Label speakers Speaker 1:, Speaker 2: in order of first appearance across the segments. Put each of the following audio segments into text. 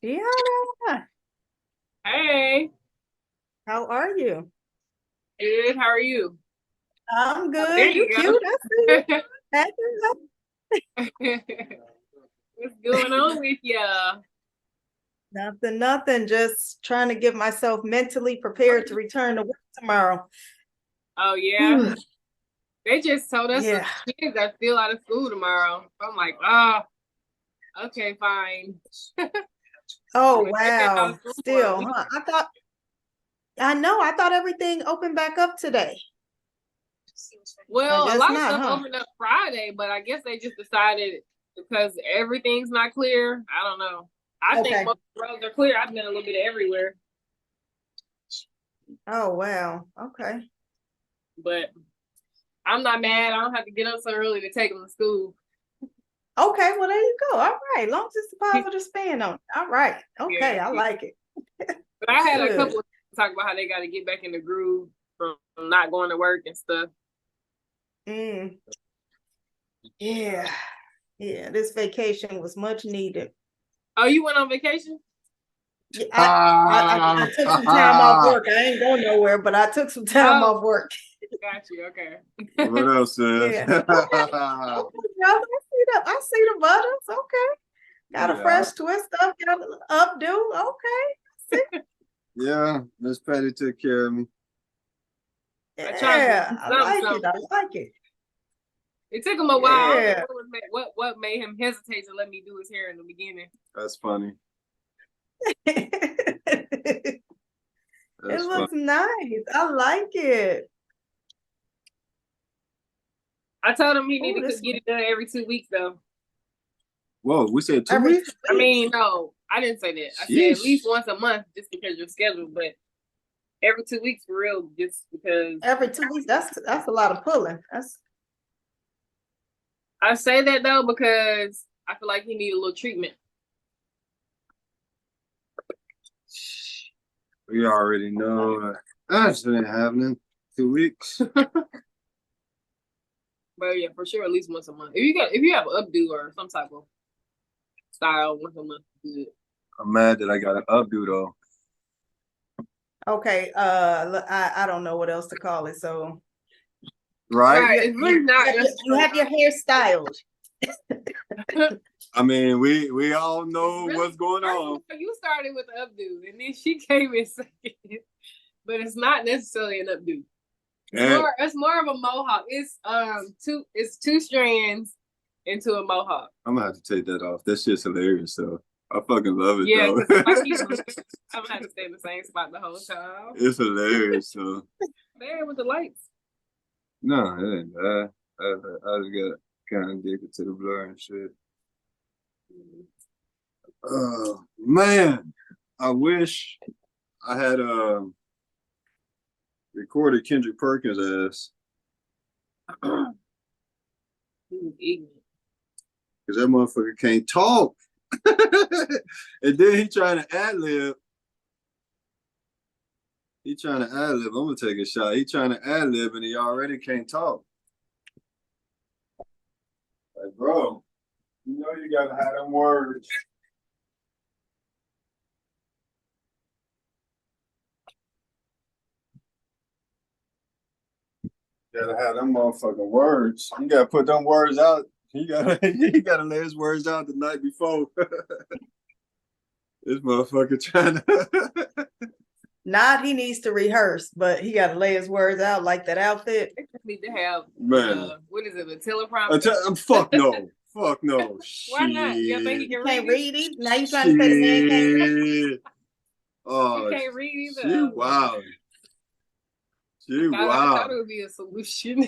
Speaker 1: Yeah.
Speaker 2: Hey,
Speaker 1: How are you?
Speaker 2: good. How are you?
Speaker 1: I'm
Speaker 2: Oh, there
Speaker 1: good. You
Speaker 2: you
Speaker 1: cute. I see you.
Speaker 2: go.
Speaker 1: Acting up.
Speaker 2: What's going on with ya?
Speaker 1: Nothing. Just trying to get myself mentally prepared to return to work tomorrow.
Speaker 2: Oh yeah,
Speaker 1: Whew.
Speaker 2: they just told us the
Speaker 1: Yeah.
Speaker 2: kids are still out of school tomorrow. I'm like, oh, okay, fine.
Speaker 1: Oh,
Speaker 2: They've been out of
Speaker 1: wow.
Speaker 2: school for a
Speaker 1: Still,
Speaker 2: week.
Speaker 1: huh? I thought everything opened back up today. I
Speaker 2: Well, a
Speaker 1: guess
Speaker 2: lot of
Speaker 1: not,
Speaker 2: stuff
Speaker 1: huh?
Speaker 2: opened up Friday, but I guess they just decided because everything's not clear. I don't know. I think
Speaker 1: Okay.
Speaker 2: most roads are clear. I've been a little bit everywhere,
Speaker 1: Oh, wow. Okay.
Speaker 2: but I'm not mad. I don't have to get up so early to take them to school.
Speaker 1: Okay, well, there you go. All right. Long as it's a positive spin on it. All right.
Speaker 2: Yeah,
Speaker 1: Okay, I
Speaker 2: yeah.
Speaker 1: like it.
Speaker 2: But I had a
Speaker 1: Good.
Speaker 2: couple of talk about how they got to get back in the groove from not going to work and stuff.
Speaker 1: Mm, yeah. Yeah, this vacation was much needed.
Speaker 2: Oh, you went on vacation?
Speaker 1: Yeah, I
Speaker 3: Ah,
Speaker 1: took some time off work. I ain't going nowhere, but I took some time
Speaker 2: Oh,
Speaker 1: off work.
Speaker 2: got you. Okay.
Speaker 3: what else, sis?
Speaker 1: Yeah. Okay. Okay, brother. I see the buttons. Okay. Got a
Speaker 3: Yeah,
Speaker 1: fresh twist up, got an updo. Okay. See?
Speaker 3: yeah. Miss Patty took care of me.
Speaker 2: I tried to
Speaker 1: Yeah.
Speaker 2: do
Speaker 1: I
Speaker 2: something,
Speaker 1: like it.
Speaker 2: something.
Speaker 1: I like it.
Speaker 2: It took him a while. I don't know
Speaker 1: Yeah.
Speaker 2: what made him hesitate to let me do his hair in the beginning.
Speaker 3: That's funny.
Speaker 1: It
Speaker 3: That's funny.
Speaker 1: looks nice. I like it.
Speaker 2: I told him he
Speaker 1: Oh,
Speaker 2: needed to
Speaker 1: this
Speaker 2: get it done every 2 weeks though.
Speaker 3: Whoa, we said two
Speaker 1: every two
Speaker 3: weeks?
Speaker 2: I
Speaker 1: weeks.
Speaker 2: mean, no, I didn't say that. I said at least
Speaker 3: Sheesh.
Speaker 2: once a month just because you're scheduled, but every 2 weeks for real, just because
Speaker 1: Every 2 weeks. That's a lot of pulling. That's
Speaker 2: I say that though because I feel like he need a little treatment.
Speaker 3: We already know that's been happening. 2 weeks.
Speaker 2: But yeah, for sure, at least once a month. If you have an updo or some type of style, once a month is good.
Speaker 3: I'm mad that I got an updo though.
Speaker 1: okay. I don't know what else to call it. So
Speaker 3: Right?
Speaker 2: Right, it's really not
Speaker 1: you
Speaker 2: necessarily
Speaker 1: have your hair styled.
Speaker 2: up.
Speaker 3: I mean, we all
Speaker 2: It's
Speaker 3: know
Speaker 2: really
Speaker 3: what's going
Speaker 2: first of
Speaker 3: on.
Speaker 2: all, you started with the updo, and then she came in second. But it's not necessarily an updo.
Speaker 3: And
Speaker 2: It's more of a mohawk. It's two strands into a mohawk.
Speaker 3: I'm gonna have to take that off. That shit's hilarious though. I fucking love it
Speaker 2: Yeah,
Speaker 3: though.
Speaker 2: because if I keep moving, I'm gonna have to stay in the same spot the whole time.
Speaker 3: It's hilarious though.
Speaker 2: There with the lights.
Speaker 3: No, it ain't that. I just got kind of addicted to the blur and shit. Oh man, I wish I had recorded Kendrick Perkins ass
Speaker 2: He was ignorant.
Speaker 3: because that motherfucker can't talk. And then he trying to ad lib. He trying to ad lib. I'm gonna take a shot. He trying to ad lib and he already can't talk. Like, bro, you know you gotta have them words. You gotta have them motherfucking words. You gotta put them words out. You gotta lay his words out the night before. This motherfucker trying to.
Speaker 1: Not he needs to rehearse, but he got to lay his words out like that outfit.
Speaker 2: They just need to have
Speaker 3: Man,
Speaker 2: what is it, a teleprompter?
Speaker 3: fuck no, fuck no.
Speaker 2: Why not? You think he
Speaker 3: Shit,
Speaker 1: He
Speaker 2: can read
Speaker 1: can't
Speaker 2: it?
Speaker 1: read it. Now you trying to say the man can't read?
Speaker 3: shit.
Speaker 2: He
Speaker 3: Oh,
Speaker 2: can't read either.
Speaker 3: she
Speaker 2: Oh Lord.
Speaker 3: wow, she
Speaker 2: I thought
Speaker 3: wow.
Speaker 2: it would be a solution.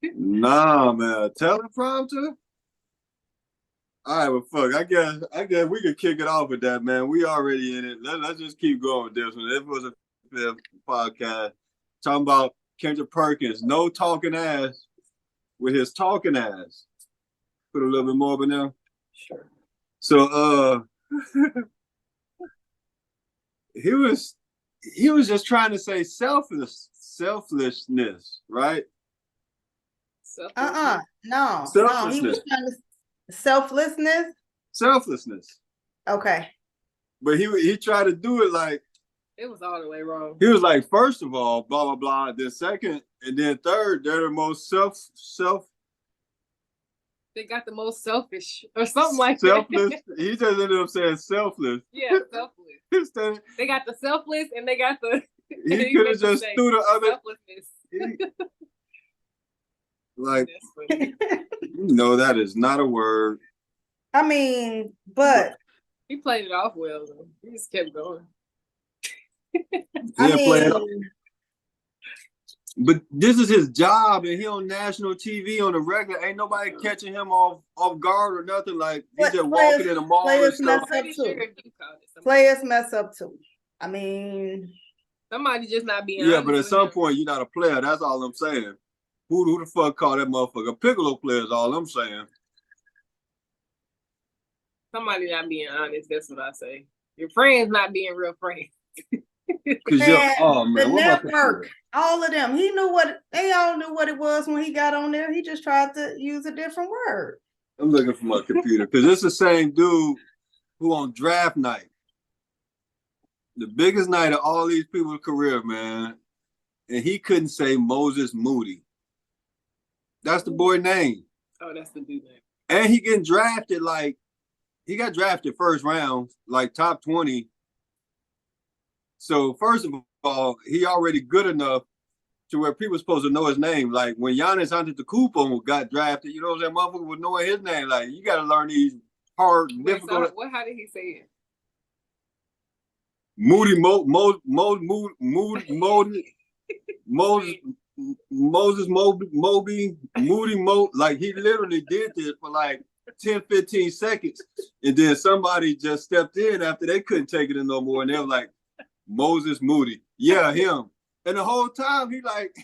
Speaker 3: Nah, man, teleprompter. All right, well, fuck. I guess we could kick it off with that, man. We already in it. Let's just keep going with this one. This was a fifth podcast talking about Kendrick Perkins, no talking ass with his talking ass. Put a little bit more, but now.
Speaker 2: Sure.
Speaker 3: So, he was just trying to say selflessness, right?
Speaker 2: Selflessness.
Speaker 1: No. He was
Speaker 3: Selflessness,
Speaker 1: trying to selflessness.
Speaker 3: selflessness.
Speaker 1: Okay.
Speaker 3: But he tried to do it like
Speaker 2: It was all the way wrong.
Speaker 3: he was like, first of all, blah blah blah. Then second, and then third, they're the most self
Speaker 2: They got the most selfish or something like
Speaker 3: selfless.
Speaker 2: that.
Speaker 3: He just ended up saying selfless.
Speaker 2: Yeah, selfless.
Speaker 3: Instead,
Speaker 2: They got the selfless and they got the.
Speaker 3: he could have just threw the other.
Speaker 2: Selflessness.
Speaker 3: Like,
Speaker 2: That's funny.
Speaker 3: you know, that is not a word.
Speaker 1: I mean, but
Speaker 2: He played it off well though. He just kept going.
Speaker 1: I
Speaker 3: Yeah, playing.
Speaker 1: mean,
Speaker 3: But this is his job, and he on national TV on the regular. Ain't nobody catching him off guard or nothing. Like he's
Speaker 1: But
Speaker 3: just walking in the mall and
Speaker 1: players
Speaker 3: stuff.
Speaker 1: mess up
Speaker 2: Pretty
Speaker 1: too.
Speaker 2: sure you called it something.
Speaker 1: Players mess up too. I mean,
Speaker 2: Somebody just not being
Speaker 3: Yeah,
Speaker 2: honest
Speaker 3: but at
Speaker 2: with
Speaker 3: some
Speaker 2: him.
Speaker 3: point you're not a player. That's all I'm saying. Who the fuck called that motherfucker Piccolo player? Is all I'm saying.
Speaker 2: Somebody not being honest. That's what I say. Your friends not being real friends.
Speaker 3: Cause you're,
Speaker 1: and
Speaker 3: oh man,
Speaker 1: the
Speaker 3: what about
Speaker 1: network, all of them, they all knew what it was when he got on there. He just tried to use a different word.
Speaker 3: I'm looking for my computer because it's the same dude who on draft night, the biggest night of all these people's career, man, and he couldn't say Moses Moody. That's the boy name.
Speaker 2: Oh, that's the dude name.
Speaker 3: And he getting drafted he got drafted first round, like top 20. So first of all, he already good enough to where people supposed to know his name. Like when Giannis Antetokounmpo got drafted, you know what I'm saying? Motherfucker was knowing his name. Like you got to learn these hard,
Speaker 2: Wait,
Speaker 3: difficult.
Speaker 2: so how did he say it?
Speaker 3: Moody Moses Moby, Moody Mo, like he literally did this for like 10, 15 seconds. And then somebody just stepped in after they couldn't take it in no more. And they were like, Moses Moody. Yeah, him. And the whole time he like,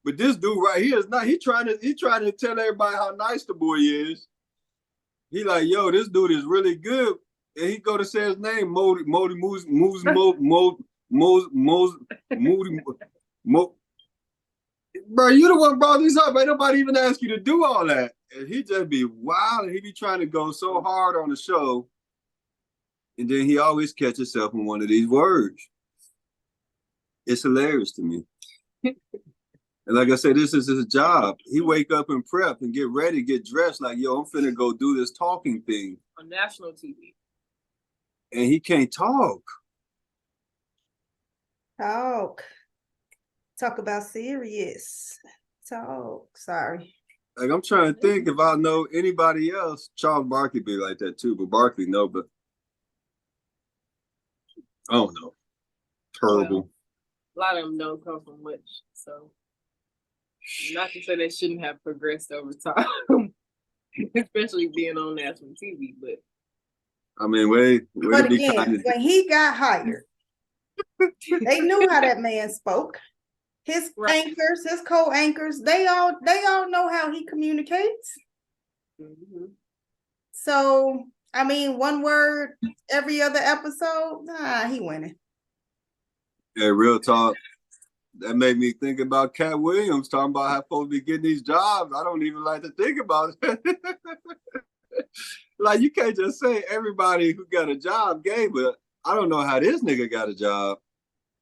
Speaker 3: but this dude right here is not, he trying to tell everybody how nice the boy is. He like, yo, this dude is really good. And he go to say his name, Moody Bro, you the one brought this up. Ain't nobody even ask you to do all that. And he just be wild, and he be trying to go so hard on the show. And then he always catch himself in one of these words. It's hilarious to me. And like I said, this is his job. He wake up and prep and get ready, get dressed like, yo, I'm finna go do this talking thing.
Speaker 2: On national TV.
Speaker 3: And he can't talk.
Speaker 1: Talk about serious. Sorry.
Speaker 3: Like I'm trying to think if I know anybody else. Charles Barkley be like that too, but Barkley no, but I don't know. Terrible.
Speaker 2: Well, a lot of them don't come from much, so not to say they shouldn't have progressed over time, especially being on national TV. But
Speaker 3: I mean, way
Speaker 1: But
Speaker 3: to be
Speaker 1: again,
Speaker 3: kind.
Speaker 1: when he got hired, they knew how that man spoke. His
Speaker 2: Right.
Speaker 1: anchors, his co-anchors, they all know how he communicates. So, I mean, one word every other episode, he winning.
Speaker 3: Yeah, real talk. That made me think about Cat Williams talking about how supposed to be getting these jobs. I don't even like to think about it. Like you can't just say everybody who got a job gave it. I don't know how this nigga got a job.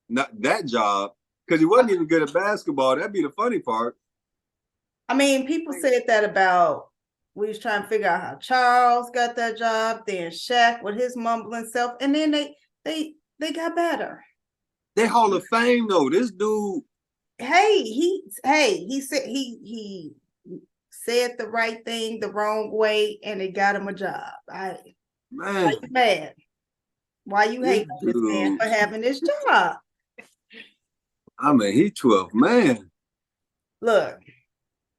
Speaker 3: Not that job. Because he wasn't even good at basketball. That'd be the funny part.
Speaker 1: I mean, people said that about, we was trying to figure out how Charles got that job, then Shaq with his mumbling self, and then they got better.
Speaker 3: They Hall of Fame though. This dude.
Speaker 1: He said he said the right thing the wrong way, and it got him a job. Why
Speaker 3: Man.
Speaker 1: you mad? Why you hate this man for having this job?
Speaker 3: I mean, he 12, man.
Speaker 1: Look,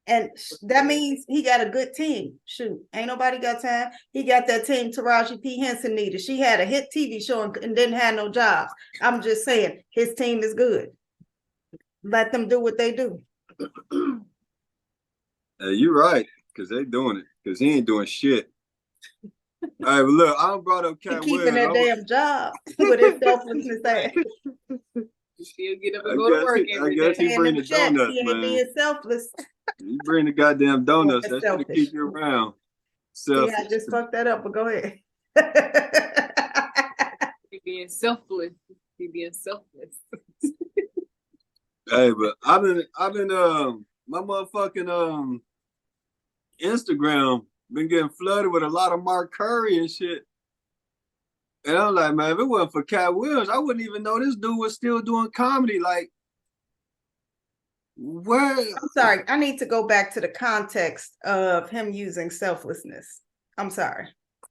Speaker 1: and that means he got a good team. Shoot, ain't nobody got time. He got that team Taraji P. Henson needed. She had a hit TV show and didn't have no jobs. I'm just saying, his team is good. Let them do what they do.
Speaker 3: You're right, because they doing it. Because he ain't doing shit. All right, but look, I brought up
Speaker 1: He
Speaker 3: Cat
Speaker 1: keeping
Speaker 3: Williams.
Speaker 1: that damn job with his selflessness ass.
Speaker 2: you still get up and go to work every
Speaker 3: guess
Speaker 2: day.
Speaker 3: he bring the
Speaker 1: Checks,
Speaker 3: donuts,
Speaker 1: he ain't
Speaker 3: man.
Speaker 1: being selfless.
Speaker 3: You bring the goddamn donuts.
Speaker 1: That's
Speaker 3: That should
Speaker 1: selfish.
Speaker 3: keep you around.
Speaker 1: Yeah,
Speaker 3: Selfish.
Speaker 1: I just fucked that up, but go ahead.
Speaker 2: being selfless. He being selfless.
Speaker 3: Hey, but I've been my motherfucking Instagram been getting flooded with a lot of Mark Curry and shit. And I'm like, man, if it wasn't for Cat Williams, I wouldn't even know this dude was still doing comedy. Like, where?
Speaker 1: I'm sorry. I need to go back to the context of him using selflessness. I'm sorry.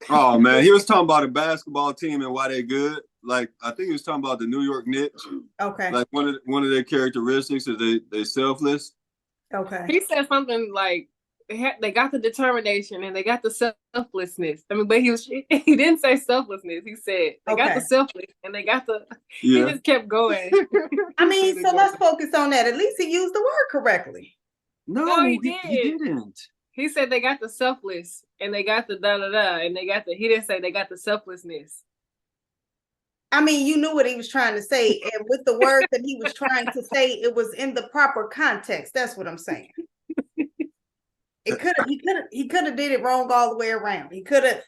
Speaker 3: Oh man, he was talking about a basketball team and why they good. Like, I think he was talking about the New York Knicks.
Speaker 1: Okay.
Speaker 3: Like one of their characteristics is they selfless.
Speaker 1: Okay.
Speaker 2: He said something like they got the determination and they got the selflessness. I mean, but he didn't say selflessness. He said they got the selfless and they got the.
Speaker 3: Yeah.
Speaker 2: He just kept going.
Speaker 1: I mean, so let's focus on that. At least he used the word correctly.
Speaker 2: No, he
Speaker 3: didn't.
Speaker 2: He said they got the selfless and they got the da and they got the. He didn't say they got the selflessness.
Speaker 1: I mean, you knew what he was trying to say, and with the word that he was trying to say, it was in the proper context. That's what I'm saying. He could have did it wrong all the way around. He could have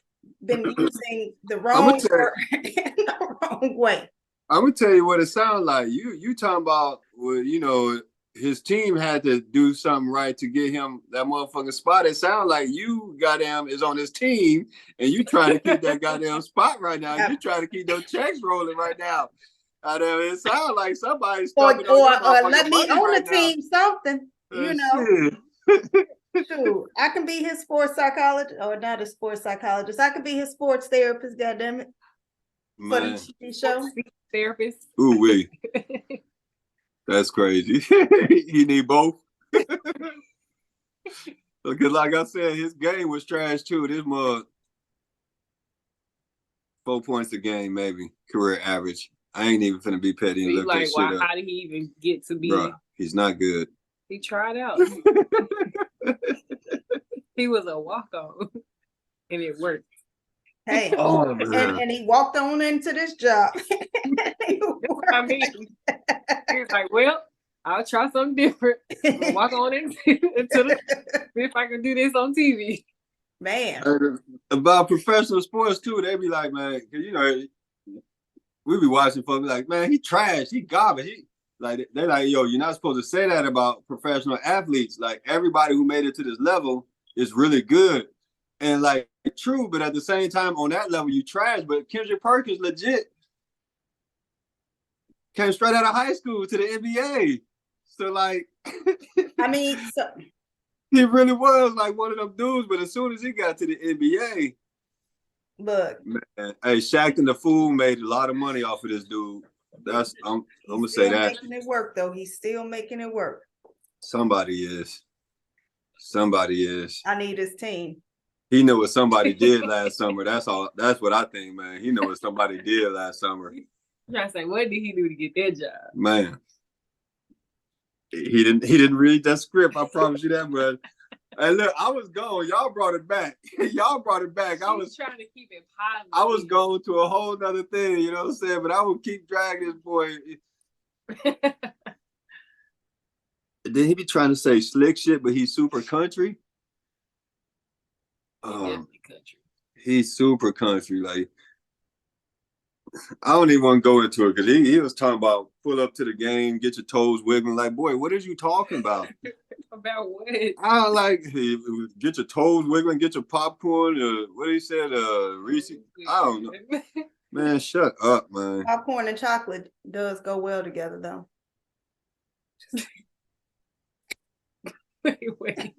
Speaker 1: been using the wrong word in the wrong way.
Speaker 3: I'm gonna tell you what it sounds like. You talking about, well, you know, his team had to do something right to get him that motherfucking spot. It sounds like you goddamn is on his team and you trying to keep that goddamn spot right now. You trying to keep those checks rolling right now. It sounds like somebody's
Speaker 1: or let me own
Speaker 3: right
Speaker 1: the team something. You know. Dude, I can be his sports psychologist, or not a sports psychologist. I could be his sports therapist, goddammit. For the TV show.
Speaker 2: Therapist.
Speaker 3: Ooh wee. That's crazy. He need both. Because like I said, his game was trash too. This mug 4 points a game, maybe career average. I ain't even finna be petty and look
Speaker 2: like,
Speaker 3: that shit up.
Speaker 2: How did he even get to be?
Speaker 3: Bruh, he's not good.
Speaker 2: He tried out. He was a walk-on, and it worked.
Speaker 1: Hey, and he walked on into this job.
Speaker 2: I mean, he was like, "Well, I'll try something different. I'll walk on into the see if I can do this on TV."
Speaker 1: Man,
Speaker 3: about professional sports too, they be like, man, cause you know, we be watching folks be like, man, he trash, he garbage, he like they're like, yo, you're not supposed to say that about professional athletes. Like everybody who made it to this level is really good. And like true, but at the same time, on that level, you trash. But Kendrick Perkins legit came straight out of high school to the NBA. So like
Speaker 1: I mean,
Speaker 3: he really was like one of them dudes, but as soon as he got to the NBA,
Speaker 1: look,
Speaker 3: man, hey, Shaq and the Fool made a lot of money off of this dude. That's I'm gonna say that.
Speaker 1: Making it work though. He's still making it work.
Speaker 3: Somebody is. Somebody is.
Speaker 1: I need his team.
Speaker 3: He knew what somebody did last summer. That's all. That's what I think, man. He knew what somebody did last summer.
Speaker 2: I'm trying to say, what did he do to get that job?
Speaker 3: Man, he didn't read that script. I promise you that, but. And look, I was gone. Y'all brought it back. Y'all brought it back. I was
Speaker 2: trying to keep it positive.
Speaker 3: I was going to a whole nother thing, you know what I'm saying? But I would keep dragging this boy. Then he be trying to say slick shit, but he's super country.
Speaker 2: Country.
Speaker 3: He's super country. Like, I don't even want to go into it because he was talking about pull up to the game, get your toes wiggling. Like, boy, what is you talking about?
Speaker 2: About what?
Speaker 3: I like get your toes wiggling, get your popcorn. What he said, Reese. I don't know. Man, shut up, man.
Speaker 1: Popcorn and chocolate does go well together, though.
Speaker 2: Wait.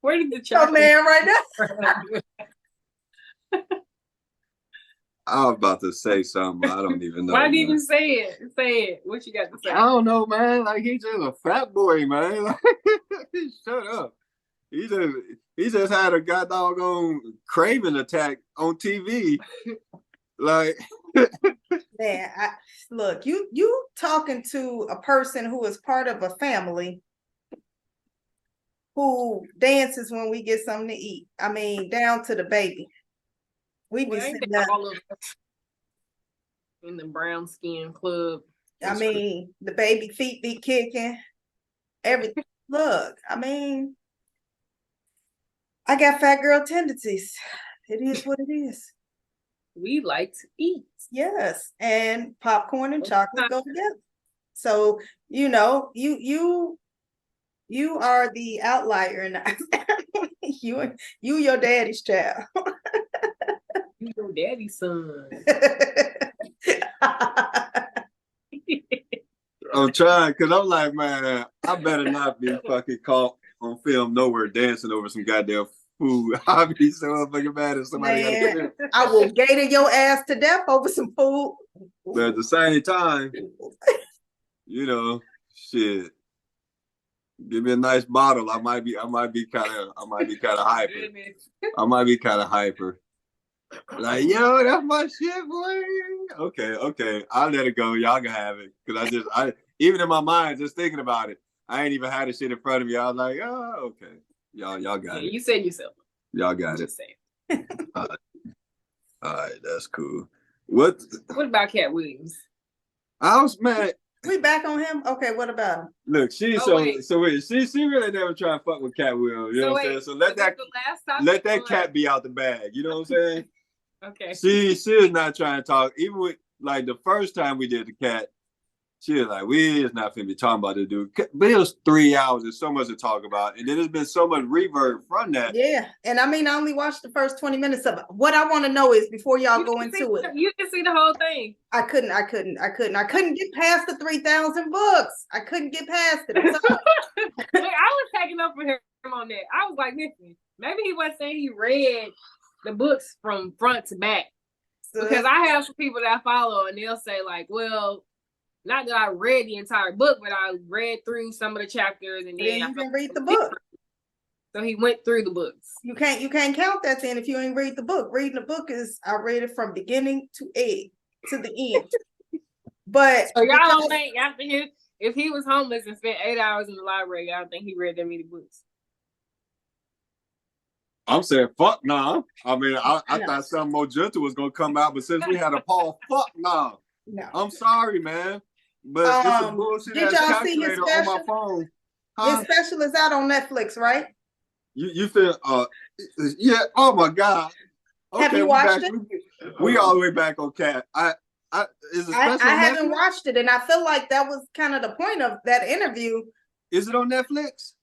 Speaker 2: Where did the chocolate?
Speaker 1: Oh man, right now.
Speaker 3: I was about to say something. I don't even know.
Speaker 2: Why didn't you say it? Say it. What you got to say?
Speaker 3: I don't know, man. Like he's just a fat boy, man. Like, shut up. He just had a goddamn craving attack on TV. Like,
Speaker 1: man, look, you talking to a person who is part of a family who dances when we get something to eat. I mean, down to the baby. We be sitting all of us
Speaker 2: in the brown skin club.
Speaker 1: I mean, the baby feet be kicking. Everything. Look, I mean, I got fat girl tendencies. It is what it is.
Speaker 2: We like to eat.
Speaker 1: Yes, and popcorn and chocolate go together. So you know, you are the outlier in that. you your daddy's child.
Speaker 2: You your daddy's son.
Speaker 3: I'm trying because I'm like, man, I better not be fucking caught on film nowhere dancing over some goddamn food. I'll be so fucking mad if somebody got
Speaker 1: Man,
Speaker 3: to
Speaker 1: I will gator your ass to death over some food.
Speaker 3: But at the same time, you know, shit. Give me a nice bottle. I might be kind of hyper. I might be kind of hyper. Like, yo, that's my shit, boy. Okay. I'll let it go. Y'all can have it. Cause I even in my mind, just thinking about it, I ain't even had the shit in front of me. I was like, oh, okay. Y'all got it.
Speaker 2: You said yourself.
Speaker 3: Y'all got it.
Speaker 2: Just saying.
Speaker 3: All right, that's cool. What
Speaker 2: about Cat Williams?
Speaker 3: I was mad.
Speaker 1: We back on him? Okay, what about him?
Speaker 3: Look, she really never try to fuck with Cat Williams. You know what I'm saying? So let that cat be out the bag. You know what I'm saying?
Speaker 2: Okay.
Speaker 3: She is not trying to talk. Even with like the first time we did the cat, she was like, we is not finna be talking about this dude. But it was 3 hours. There's so much to talk about. And then there's been so much reverb from that.
Speaker 1: Yeah. And I mean, I only watched the first 20 minutes of it. What I want to know is before y'all go into it.
Speaker 2: You can see the whole thing.
Speaker 1: I couldn't get past the 3,000 books. I couldn't get past it.
Speaker 2: I was taking up for him on that. I was like, listen, maybe he wasn't saying he read the books from front to back. Because I have some people that I follow and they'll say like, well, not that I read the entire book, but I read through some of the chapters and then
Speaker 1: you can read the book.
Speaker 2: So he went through the books. You
Speaker 1: can't count that then if you ain't read the book. Reading the book is I read it from beginning to end to the end. But
Speaker 2: so y'all don't think after him, if he was homeless and spent 8 hours in the library, y'all don't think he read that many books?
Speaker 3: I'm saying fuck nah. I mean, I thought something more gentle was gonna come out, but since we had a Paul, fuck nah.
Speaker 1: No.
Speaker 3: I'm sorry, man. But it's a bullshit
Speaker 1: did y'all see his
Speaker 3: on my phone.
Speaker 1: His special is out on Netflix, right?
Speaker 3: You feel yeah, oh my God. Okay,
Speaker 1: have you watched it?
Speaker 3: We all the way back on Cat. I
Speaker 1: haven't watched it, and I feel like that was kind of the point of that interview.
Speaker 3: Is it on Netflix?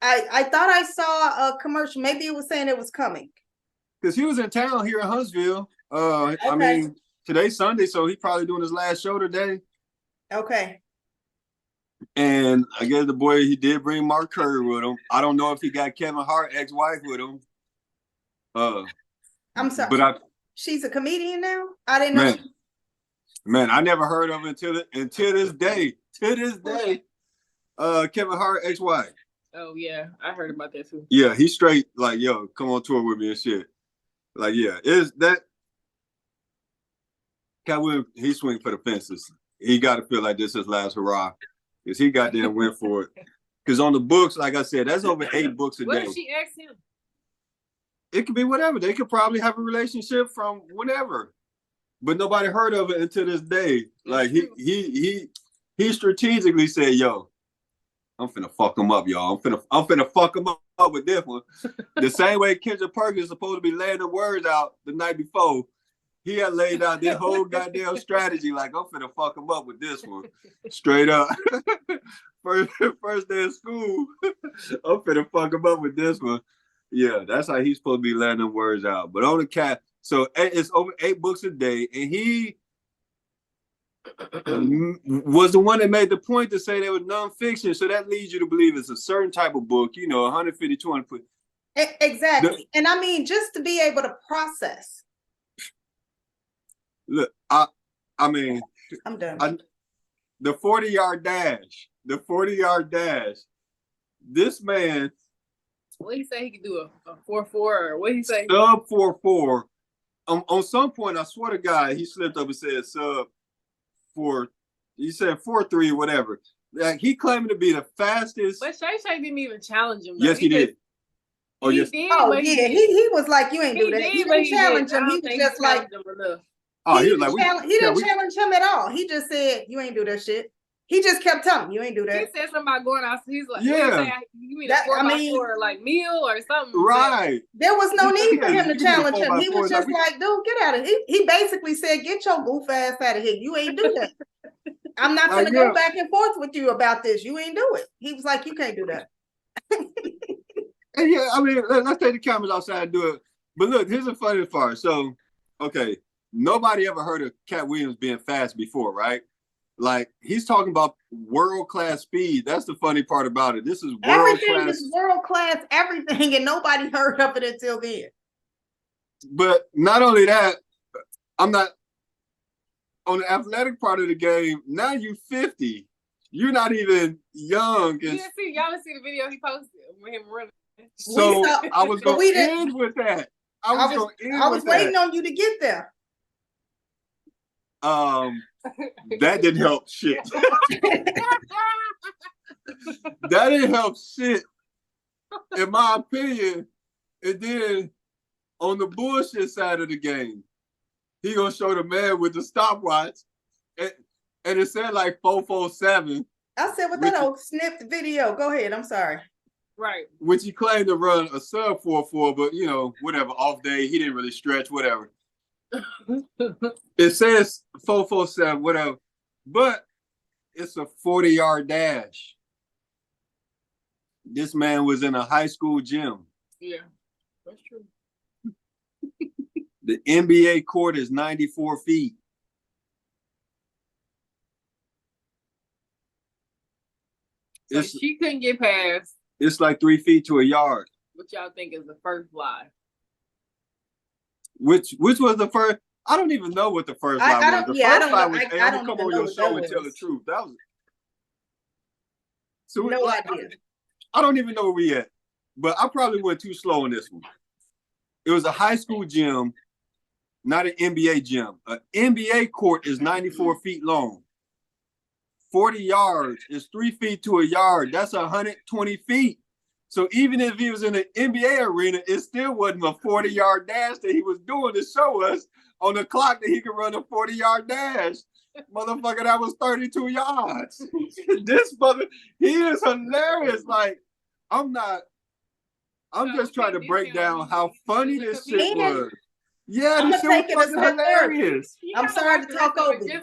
Speaker 1: I thought I saw a commercial. Maybe it was saying it was coming.
Speaker 3: Because he was in town here in Huntsville. Okay. I mean, today's Sunday, so he's probably doing his last show today.
Speaker 1: Okay.
Speaker 3: And I guess the boy, he did bring Mark Curry with him. I don't know if he got Kevin Hart ex-wife with him.
Speaker 1: I'm sorry.
Speaker 3: But
Speaker 1: she's a comedian now? I didn't know.
Speaker 3: Man, I never heard of it until this day. To this day. Kevin Hart ex-wife.
Speaker 2: Oh yeah, I heard about that too.
Speaker 3: Yeah, he's straight like, yo, come on tour with me and shit. Like, yeah, is that Cat Williams, he swing for the fences. He got to feel like this is his last hurrah. Because he goddamn went for it. Because on the books, like I said, that's over 8 books a day.
Speaker 2: What did she ask him?
Speaker 3: It could be whatever. They could probably have a relationship from whenever. But nobody heard of it until this day. Like he strategically said, yo, I'm finna fuck him up, y'all. I'm finna fuck him up with this one. The same way Kendra Perkins is supposed to be laying the words out the night before. He had laid out this whole goddamn strategy, like, I'm finna fuck him up with this one. Straight up. First day of school, I'm finna fuck him up with this one. Yeah, that's how he's supposed to be laying them words out. But on the Cat, so it's over 8 books a day, and he was the one that made the point to say there was nonfiction. So that leads you to believe it's a certain type of book, 150, 200 foot.
Speaker 1: Exactly. And I mean, just to be able to process.
Speaker 3: Look, I mean,
Speaker 1: I'm done.
Speaker 3: The 40-yard dash. This man.
Speaker 2: What he say he could do a 4.4 or what he say?
Speaker 3: Sub 4.4. On some point, I swear to God, he slipped up and said sub 4. He said 4.3 or whatever. Like he claiming to be the fastest.
Speaker 2: But Shay didn't even challenge him. Though.
Speaker 3: Yes, he did.
Speaker 2: Oh, yes. Did,
Speaker 1: oh yeah, he was like, you ain't do that. He didn't challenge him. He was just like.
Speaker 3: Oh, he was like,
Speaker 1: he didn't challenge him at all. He just said, you ain't do that shit. He just kept telling me, you ain't do
Speaker 2: He
Speaker 1: that.
Speaker 2: said something about going out. He's like,
Speaker 3: Yeah.
Speaker 2: you mean
Speaker 1: That-
Speaker 2: a 4x4
Speaker 1: I mean-
Speaker 2: like meal or something?
Speaker 3: Right.
Speaker 1: There was no need for him to
Speaker 3: Give me the
Speaker 1: challenge him.
Speaker 3: 4x4.
Speaker 1: He was just like, dude, get out of here. He basically said, get your goof ass out of here. You ain't do that. I'm not gonna go back and forth with you about this. You ain't do it. He was like, you can't do that.
Speaker 3: And yeah, I mean, let's take the cameras outside and do it. But look, here's the funny part. So, okay, nobody ever heard of Cat Williams being fast before, right? Like, he's talking about world-class speed. That's the funny part about it. This is
Speaker 1: Everything
Speaker 3: world-class.
Speaker 1: is world-class, everything, and nobody heard of it until then.
Speaker 3: But not only that, I'm not on the athletic part of the game. Now you 50. You're not even young.
Speaker 2: Y'all didn't see the video he posted with him running.
Speaker 3: So
Speaker 1: saw-
Speaker 3: I was
Speaker 1: but
Speaker 3: going
Speaker 1: we
Speaker 3: to
Speaker 1: didn't-
Speaker 3: end with that. I
Speaker 1: was waiting on you to get there.
Speaker 3: That didn't help shit. That didn't help shit, in my opinion. And then on the bullshit side of the game, he gonna show the man with the stopwatch, and it said like 447,
Speaker 1: I said, with that old snipped video. Go ahead. I'm sorry.
Speaker 2: Right.
Speaker 3: which he claimed to run a sub 44, but you know, whatever, off day, he didn't really stretch, whatever. It says 447, whatever, but it's a 40-yard dash. This man was in a high school gym.
Speaker 2: Yeah, that's true.
Speaker 3: The NBA court is 94 feet.
Speaker 2: So she couldn't get past
Speaker 3: It's like 3 feet to a yard.
Speaker 2: what y'all think is the first lie.
Speaker 3: Which was the first? I don't even know what the first lie was. The first lie was, hey, I'm gonna come on your show and tell the truth. That was so
Speaker 1: No idea.
Speaker 3: I don't even know where we at, but I probably went too slow on this one. It was a high school gym, not an NBA gym. An NBA court is 94 feet long. 40 yards is 3 feet to a yard. That's 120 feet. So even if he was in an NBA arena, it still wasn't a 40-yard dash that he was doing to show us on the clock that he could run a 40-yard dash. Motherfucker, that was 32 yards. This mother, he is hilarious. Like, I'm just trying to break down how funny this shit was. Yeah, this shit was fucking hilarious.
Speaker 1: I'm sorry to talk over you.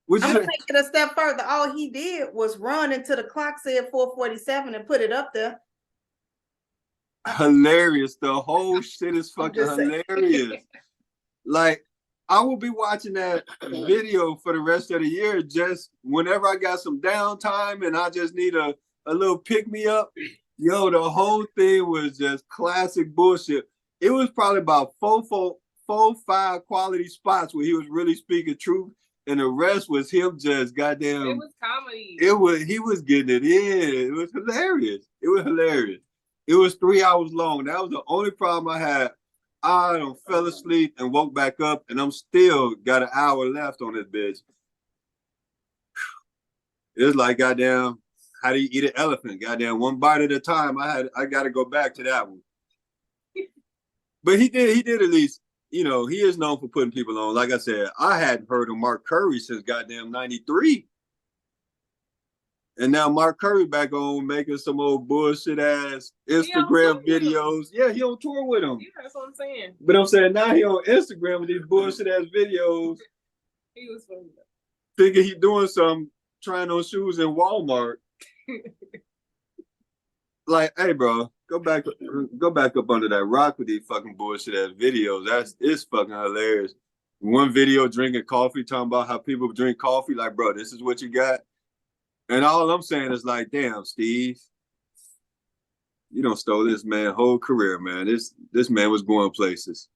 Speaker 3: Which
Speaker 1: I'm gonna take it a step further. All he did was run until the clock said 447 and put it up there.
Speaker 3: hilarious. The whole shit is
Speaker 1: I'm
Speaker 3: fucking
Speaker 1: just saying.
Speaker 3: hilarious. Like, I will be watching that video for the rest of the year, just whenever I got some downtime and I just need a little pick me up. Yo, the whole thing was just classic bullshit. It was probably about four, five quality spots where he was really speaking truth, and the rest was him just goddamn.
Speaker 2: It was comedy.
Speaker 3: He was getting it in. It was hilarious. It was hilarious. It was 3 hours long. That was the only problem I had. I done fell asleep and woke back up, and I'm still got an hour left on this bitch. It's like goddamn, how do you eat an elephant? Goddamn, one bite at a time. I got to go back to that one. But he did at least, you know, he is known for putting people on. Like I said, I hadn't heard of Mark Curry since goddamn 93. And now Mark Curry back on making some old bullshit ass Instagram videos. Yeah, he on tour with him.
Speaker 2: Yeah, that's what I'm saying.
Speaker 3: But I'm saying now he on Instagram with these bullshit ass videos.
Speaker 2: He was funny.
Speaker 3: Thinking he doing something, trying on shoes in Walmart. Like, hey, bro, go back up under that rock with these fucking bullshit ass videos. It's fucking hilarious. One video drinking coffee, talking about how people drink coffee. Like, bro, this is what you got. And all I'm saying is like, damn, Steve, you done stole this man's whole career, man. This man was going places.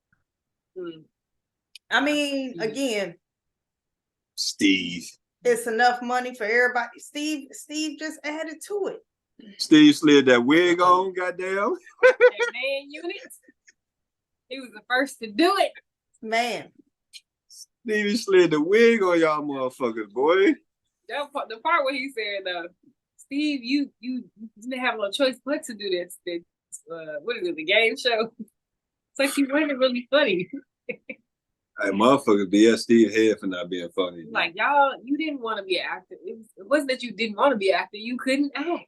Speaker 1: I mean, again,
Speaker 3: Steve.
Speaker 1: it's enough money for everybody. Steve just added to it.
Speaker 3: Steve slid that wig on, goddamn.
Speaker 2: That man unit. He was the first to do it.
Speaker 1: Man.
Speaker 3: Steve slid the wig on y'all motherfuckers, boy.
Speaker 2: The part where he said, Steve, you didn't have no choice but to do this. What is it, the game show? It's like you weren't really funny.
Speaker 3: Hey, motherfuckers BS Steve head for not being funny.
Speaker 2: Like, y'all, you didn't want to be an actor. It wasn't that you didn't want to be an actor. You couldn't act.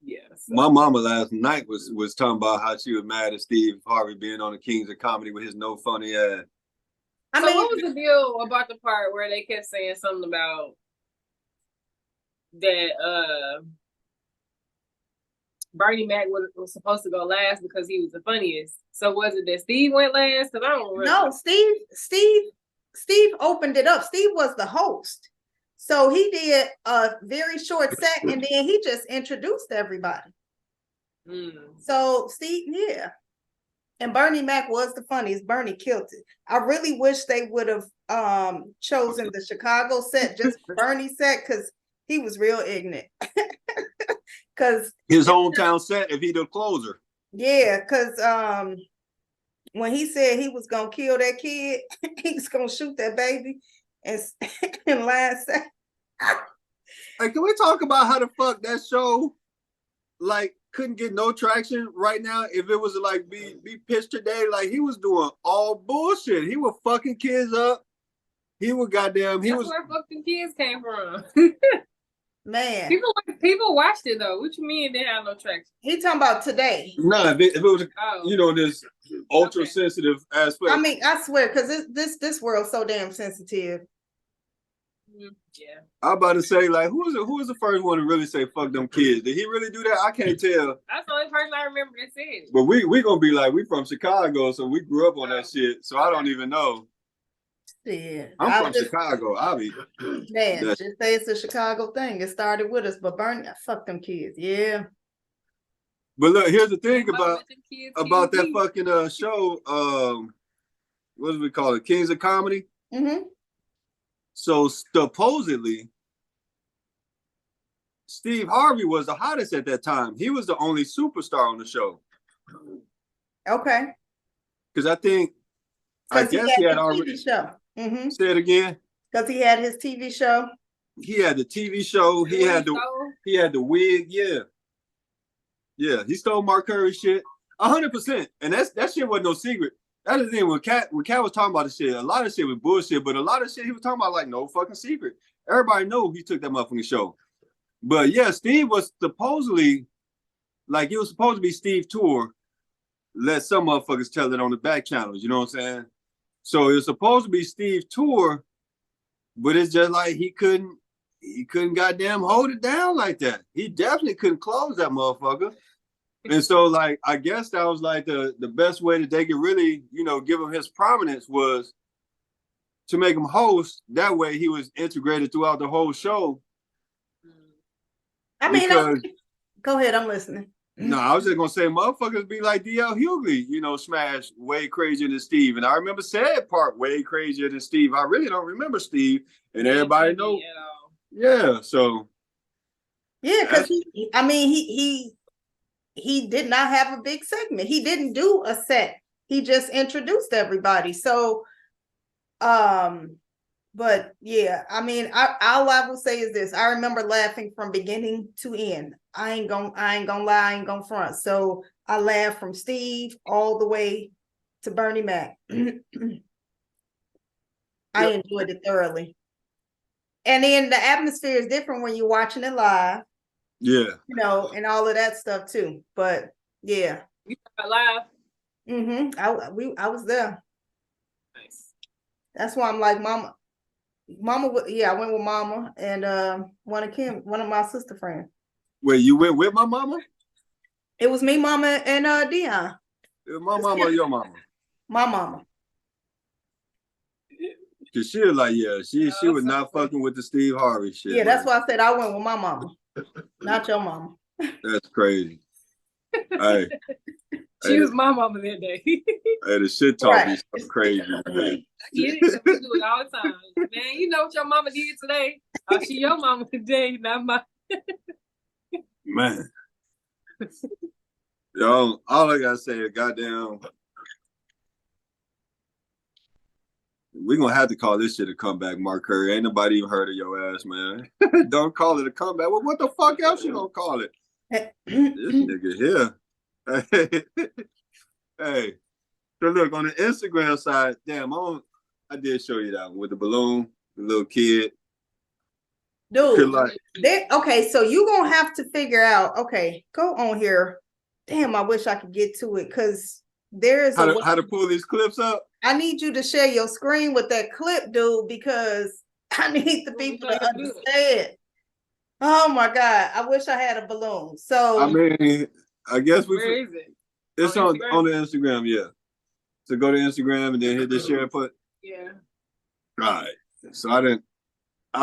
Speaker 2: Yes.
Speaker 3: My mama last night was talking about how she was mad at Steve Harvey being on the Kings of Comedy with his no funny ass.
Speaker 2: So what was the deal about the part where they kept saying something about that Bernie Mac was supposed to go last because he was the funniest? So was it that Steve went last? Because I don't remember.
Speaker 1: No, Steve opened it up. Steve was the host. So he did a very short set and then he just introduced everybody. So Steve, yeah. And Bernie Mac was the funniest. Bernie killed it. I really wish they would have chosen the Chicago set, just Bernie set, because he was real ignorant. Because
Speaker 3: his hometown set, if he the closer.
Speaker 1: Yeah, because when he said he was gonna kill that kid, he was gonna shoot that baby, and last second.
Speaker 3: Like, can we talk about how the fuck that show like couldn't get no traction right now? If it was like be pitched today, like he was doing all bullshit. He was fucking kids up. He was goddamn. That's
Speaker 2: where fucking kids came from.
Speaker 1: Man,
Speaker 2: people watched it though. What you mean they have no traction?
Speaker 1: He talking about today.
Speaker 3: No, if it was, you know, this ultra sensitive aspect.
Speaker 1: I mean, I swear, because this world's so damn sensitive.
Speaker 2: Yeah.
Speaker 3: I'm about to say, like, who was the first one to really say fuck them kids? Did he really do that? I can't tell.
Speaker 2: That's the only person I remember that said it.
Speaker 3: But we gonna be like, we from Chicago, so we grew up on that shit. So I don't even know.
Speaker 1: Yeah,
Speaker 3: I'm from Chicago. I'll be
Speaker 1: just say it's a Chicago thing. It started with us, but Bernie, fuck them kids. Yeah.
Speaker 3: But look, here's the thing about that fucking show. What do we call it? Kings of Comedy.
Speaker 1: Mm-hmm.
Speaker 3: So supposedly, Steve Harvey was the hottest at that time. He was the only superstar on the show.
Speaker 1: Okay.
Speaker 3: Because I guess he had already.
Speaker 1: TV show. Mm-hmm.
Speaker 3: Say it again.
Speaker 1: Because he had his TV show.
Speaker 3: He had the TV show. He had the wig. Yeah. Yeah. He stole Mark Curry's shit. 100%. And that shit wasn't no secret. That is the thing. When Cat was talking about the shit, a lot of shit was bullshit, but a lot of shit he was talking about like no fucking secret. Everybody knew he took that motherfucking show. But yeah, Steve was supposedly like it was supposed to be Steve tour. Let some motherfuckers tell it on the back channels. You know what I'm saying? So it was supposed to be Steve tour, but it's just like he couldn't goddamn hold it down like that. He definitely couldn't close that motherfucker. And so like I guess that was like the best way that they could really, you know, give him his prominence was to make him host. That way he was integrated throughout the whole show.
Speaker 1: I mean, go ahead, I'm listening.
Speaker 3: No, I was just gonna say motherfuckers be like DL Hughley, you know, smash way crazier than Steve. And I remember said part way crazier than Steve. I really don't remember Steve. And everybody know. Yeah, so
Speaker 1: yeah, because he did not have a big segment. He didn't do a set. He just introduced everybody. So but yeah, I mean, all I will say is this. I remember laughing from beginning to end. I ain't gonna lie, I ain't gonna front. So I laughed from Steve all the way to Bernie Mac. I enjoyed it thoroughly. And then the atmosphere is different when you're watching it live.
Speaker 3: Yeah.
Speaker 1: You know, and all of that stuff too. But yeah.
Speaker 2: You were live?
Speaker 1: Mm-hmm. I was there.
Speaker 2: Nice.
Speaker 1: That's why I'm like, Mama, I went with Mama and one of my sister friends.
Speaker 3: Wait, you went with my mama?
Speaker 1: It was me, Mama, and Dion.
Speaker 3: My mama or your mama?
Speaker 1: My mama.
Speaker 3: Cause she was like, yeah, she was not fucking with the Steve Harvey shit.
Speaker 1: Yeah, that's why I said I went with my mama, not your mama.
Speaker 3: That's crazy. Hey.
Speaker 2: She was my mama that day.
Speaker 3: Hey, the shit talk is so crazy, man.
Speaker 2: I get it. We do it all the time. Man, you know what your mama did today? Oh, she your mama today, not my.
Speaker 3: Man. Yo, all I gotta say is goddamn. We're gonna have to call this shit a comeback, Mark Curry. Ain't nobody even heard of your ass, man. Don't call it a comeback. Well, what the fuck else you gonna call it? This nigga here. Hey, So look on the Instagram side, damn, I did show you that one with the balloon, the little kid.
Speaker 1: Dude,
Speaker 3: Like,
Speaker 1: okay, so you gonna have to figure out, okay, go on here. Damn, I wish I could get to it because there is
Speaker 3: how to pull these clips up.
Speaker 1: I need you to share your screen with that clip, dude, because I need the people to understand. Oh my God, I wish I had a balloon. So
Speaker 3: I mean, I guess
Speaker 2: Where is it?
Speaker 3: it's on the Instagram, yeah. So go to Instagram and then hit the share put.
Speaker 2: Yeah.
Speaker 3: Right. So I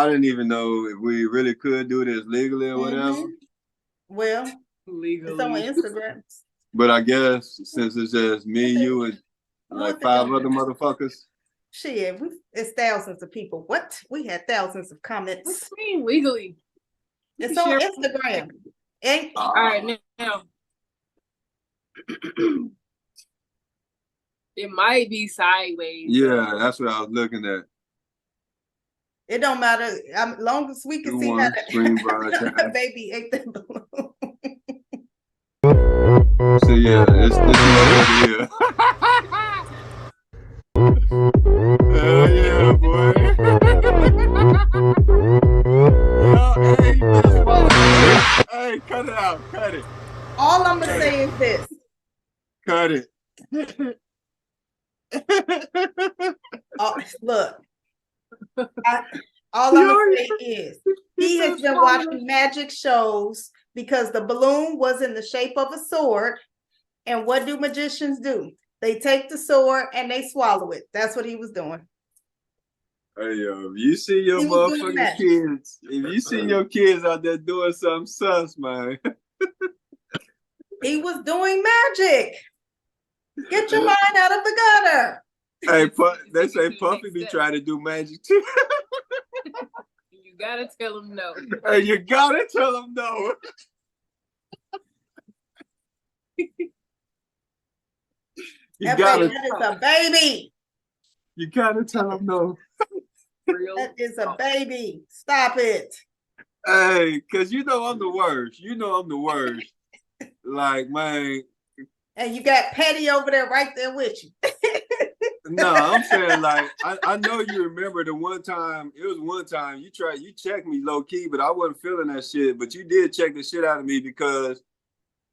Speaker 3: didn't even know if we really could do this legally or whatever.
Speaker 1: Well,
Speaker 2: legally.
Speaker 1: it's on Instagram.
Speaker 3: But I guess since it's just me, you, and like 5 other motherfuckers.
Speaker 1: Shit, it's thousands of people. What? We had thousands of comments.
Speaker 2: What do you mean legally?
Speaker 1: It's on Instagram.
Speaker 2: All right, now. It might be sideways.
Speaker 3: Yeah, that's what I was looking at.
Speaker 1: It don't matter. As long as we can see how the baby ate the balloon.
Speaker 3: So yeah, this is over here. Hell yeah, boy. Hey, cut it out. Cut it.
Speaker 1: All I'm gonna say is this.
Speaker 3: Cut it.
Speaker 1: Look. All I'm gonna say is he has been watching magic shows because the balloon was in the shape of a sword. And what do magicians do? They take the sword and they swallow it. That's what he was doing.
Speaker 3: Hey, yo, if you see your motherfucking kids, if you see your kids out there doing something sus, man.
Speaker 1: He was doing magic. Get your mind out of the gutter.
Speaker 3: Hey, they say Puffy be trying to do magic too.
Speaker 2: You gotta tell him no.
Speaker 3: Hey, you gotta tell him no.
Speaker 1: That is a baby.
Speaker 3: You gotta tell him no.
Speaker 1: That is a baby. Stop it.
Speaker 3: Hey, cause you know I'm the worst. You know I'm the worst. Like, man.
Speaker 1: And you got Patty over there right there with you.
Speaker 3: No, I'm saying like I know you remember the one time. It was one time you checked me low key, but I wasn't feeling that shit. But you did check the shit out of me because,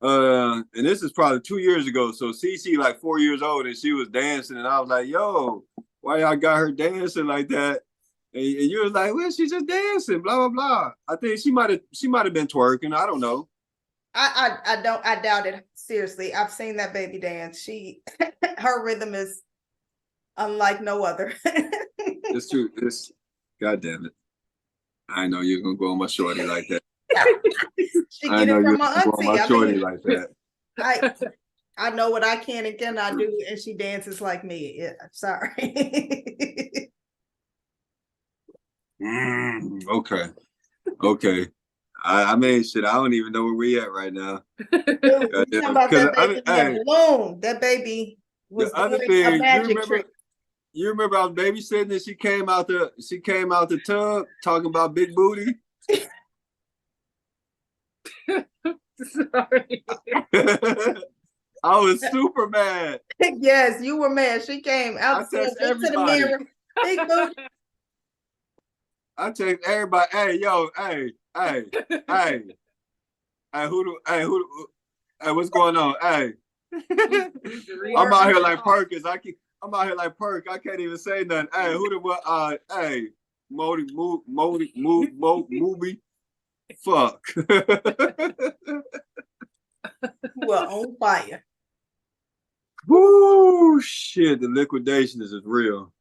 Speaker 3: and this is probably 2 years ago. So Cece like 4 years old and she was dancing, and I was like, "Yo, why y'all got her dancing like that?" And you was like, "Well, she's just dancing, blah blah blah." I think she might have been twerking. I don't know.
Speaker 1: I doubt it. Seriously, I've seen that baby dance. Her rhythm is unlike no other.
Speaker 3: It's true. God damn it. I know you're gonna go on my shorty like that.
Speaker 1: I know you're gonna go
Speaker 3: on my shorty like that.
Speaker 1: I know what I can and cannot do, and she dances like me. Yeah, sorry.
Speaker 3: Okay. I mean, shit. I don't even know where we at right now.
Speaker 1: That baby was
Speaker 3: the other
Speaker 1: doing
Speaker 3: thing.
Speaker 1: A magic trick.
Speaker 3: You remember I was babysitting and she came out the tub talking about big booty.
Speaker 2: Sorry.
Speaker 3: I was super mad.
Speaker 1: Yes, you were mad. She came out to the mirror. Big booty.
Speaker 3: I text everybody, hey, what's going on? Hey. I'm out here like Perkins. I'm out here like Perk. I can't even say nothing. Hey, movie. Fuck.
Speaker 1: You are on fire.
Speaker 3: Woo, shit. The liquidation is real.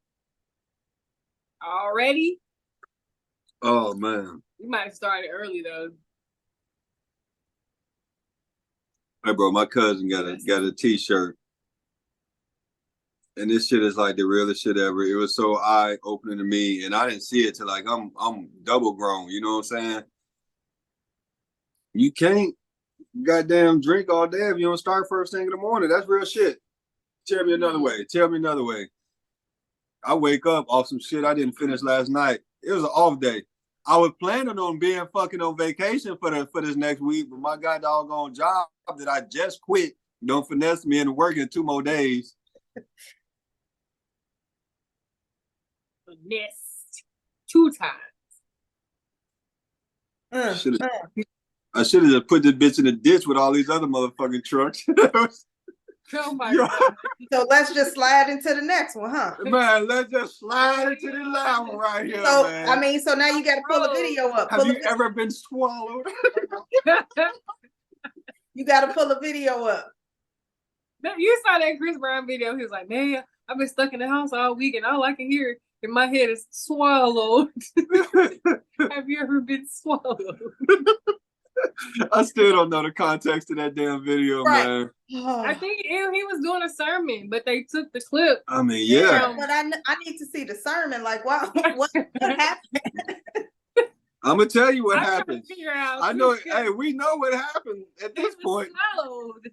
Speaker 2: Already?
Speaker 3: Oh, man.
Speaker 2: We might have started early, though.
Speaker 3: Hey, bro, my cousin got a T-shirt. And this shit is like the realest shit ever. It was so eye-opening to me, and I didn't see it till like I'm double grown. You know what I'm saying? You can't goddamn drink all day if you don't start first thing in the morning. That's real shit. Tell me another way. I wake up off some shit I didn't finish last night. It was an off day. I was planning on being fucking on vacation for this next week, but my god doggone job that I just quit don't finesse me into working 2 more days.
Speaker 2: Nest 2 times.
Speaker 3: Should've- I should have just put this bitch in the ditch with all these other motherfucking trucks.
Speaker 2: Oh my
Speaker 3: Yo.
Speaker 2: God.
Speaker 1: So let's just slide into the next one, huh?
Speaker 3: Man, let's just slide into the lava right here,
Speaker 1: So
Speaker 3: man.
Speaker 1: I mean, so now you got to pull the video up.
Speaker 3: Have you ever been swallowed?
Speaker 1: You got to pull the video up.
Speaker 2: You saw that Chris Brown video. He was like, man, I've been stuck in the house all week and all I can hear in my head is swallowed. Have you ever been swallowed?
Speaker 3: I still don't know the context of that damn video,
Speaker 1: Right.
Speaker 3: man.
Speaker 2: I think he was doing a sermon, but they took the clip.
Speaker 3: I mean, yeah.
Speaker 1: But I need to see the sermon. Like, wow, what happened?
Speaker 3: I'm gonna tell you what
Speaker 2: I'm trying to
Speaker 3: happened.
Speaker 2: figure out
Speaker 3: I know.
Speaker 2: who
Speaker 3: Hey, we know what happened at this point.
Speaker 2: swallowed.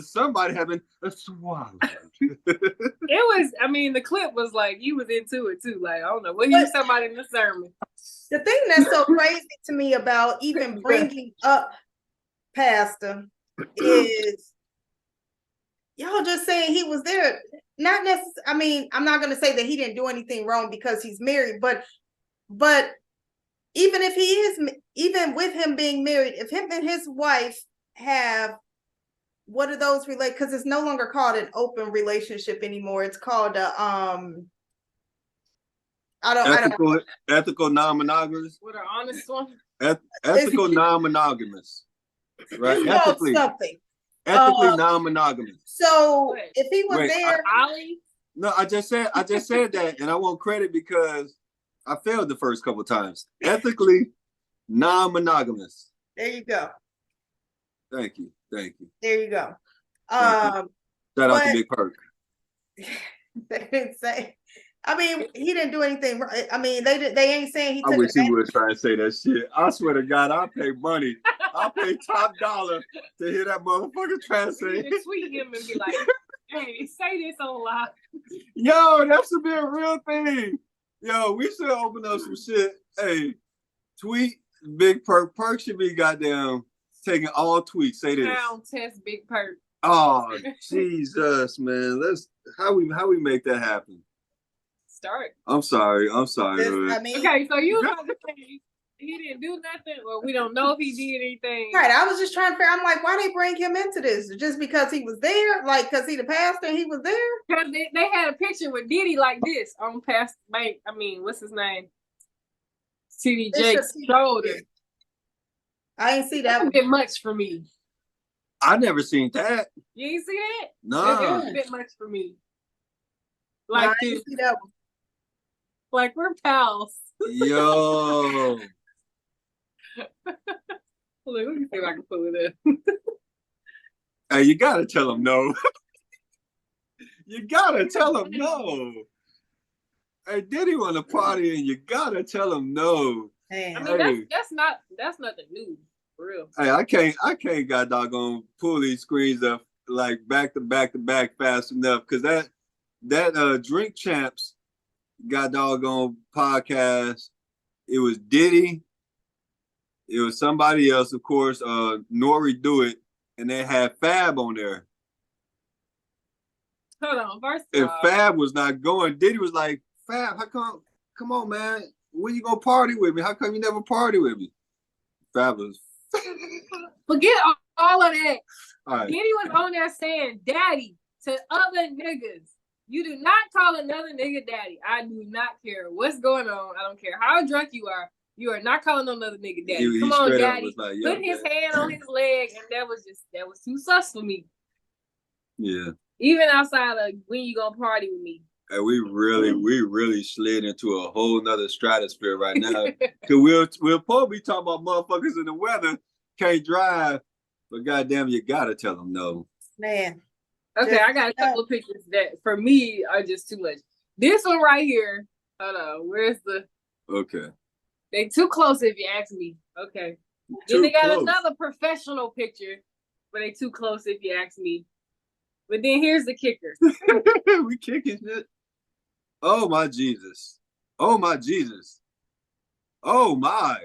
Speaker 3: Somebody having a swallow.
Speaker 2: It was, I mean, the clip was like, you was into it too. Like, I don't know, what he was talking about in the sermon.
Speaker 1: The thing that's so crazy to me about even bringing up Pastor is y'all just saying he was there. Not necessarily. I mean, I'm not going to say that he didn't do anything wrong because he's married, but even if he is, even with him being married, if him and his wife have, what are those relate? Because it's no longer called an open relationship anymore. It's called a
Speaker 3: ethical non-monogamous.
Speaker 2: With an honest one.
Speaker 3: Ethical non-monogamous. Right?
Speaker 1: It's called
Speaker 3: Ethically
Speaker 1: something.
Speaker 3: non-monogamous.
Speaker 1: So
Speaker 2: Wait.
Speaker 1: if he was there,
Speaker 2: Ollie?
Speaker 3: No, I just said that, and I want credit because I failed the first couple times. Ethically non-monogamous.
Speaker 1: there you go.
Speaker 3: Thank you.
Speaker 1: There you go.
Speaker 3: Thank Shout out to Big Perk.
Speaker 1: They didn't say. I mean, he didn't do anything. I mean, they ain't saying he.
Speaker 3: I
Speaker 1: took
Speaker 3: wish he
Speaker 1: advantage.
Speaker 3: would try and say that shit. I swear to God, I'll pay money. I'll pay top dollar to hear that motherfucker try to
Speaker 2: You
Speaker 3: say.
Speaker 2: need to tweet him and be like, hey, say this on live.
Speaker 3: Yo, that should be a real thing. Yo, we should open up some shit. Hey, tweet Big Perk. Perk should be goddamn taking all tweets. Say this.
Speaker 2: Sound test Big Perk.
Speaker 3: Oh Jesus, man. How we make that happen.
Speaker 2: Start.
Speaker 3: I'm sorry.
Speaker 1: I
Speaker 3: Hood.
Speaker 1: mean,
Speaker 2: Okay, so you about to say he didn't do nothing, or we don't know if he did anything.
Speaker 1: right. I was just trying to figure. I'm like, why they bring him into this? Just because he was there? Like, because he the pastor and he was there?
Speaker 2: Because they had a picture with Diddy like this on past bank. I mean, what's his name? TD Jake's shoulder.
Speaker 1: I ain't see
Speaker 2: That
Speaker 1: that.
Speaker 2: was a bit much for me.
Speaker 3: I never seen that.
Speaker 2: You ain't see that? It
Speaker 3: Nah.
Speaker 2: was a bit much for me.
Speaker 1: I
Speaker 2: Like
Speaker 1: ain't
Speaker 2: this.
Speaker 1: see that one.
Speaker 2: Like we're pals.
Speaker 3: Yo.
Speaker 2: Look, let me see if I can pull it up.
Speaker 3: Hey, you gotta tell him no. You gotta tell him no. Hey, Diddy want to party and you gotta tell him no.
Speaker 1: Man.
Speaker 2: I mean,
Speaker 3: Hey.
Speaker 2: that's nothing new, for real.
Speaker 3: Hey, I can't got doggone pull these screens up like back to back fast enough because that Drink Champs got doggone podcast. It was Diddy. It was somebody else, of course. Nori Do It, and they had Fab on there.
Speaker 2: Hold on, first of
Speaker 3: If
Speaker 2: all,
Speaker 3: Fab was not going, Diddy was like, Fab, how come? Come on, man. When you gonna party with me? How come you never party with me? Fab was.
Speaker 2: forget all of that.
Speaker 3: All right.
Speaker 2: Diddy was on there saying daddy to other niggas. You do not call another nigga daddy. I do not care what's going on. I don't care how drunk you are. You are not calling another nigga daddy.
Speaker 3: He
Speaker 2: Come on,
Speaker 3: straight up
Speaker 2: daddy.
Speaker 3: was like, yo,
Speaker 2: Put his
Speaker 3: man.
Speaker 2: hand on his leg, and that was too sus for me.
Speaker 3: Yeah.
Speaker 2: Even outside of when you gonna party with me.
Speaker 3: And we really slid into a whole nother stratosphere right now. Cause we'll probably be talking about motherfuckers in the weather can't drive, but goddamn, you gotta tell them no.
Speaker 1: Man.
Speaker 2: Okay, I got a couple of pictures that for me are just too much. This one right here. Hold on, where's the?
Speaker 3: Okay.
Speaker 2: They too close if you ask me. Okay. Then they got another professional picture, but they too close if you ask me. But then here's the kicker.
Speaker 3: We kicking it. Oh my Jesus. Oh my Jesus. Oh my.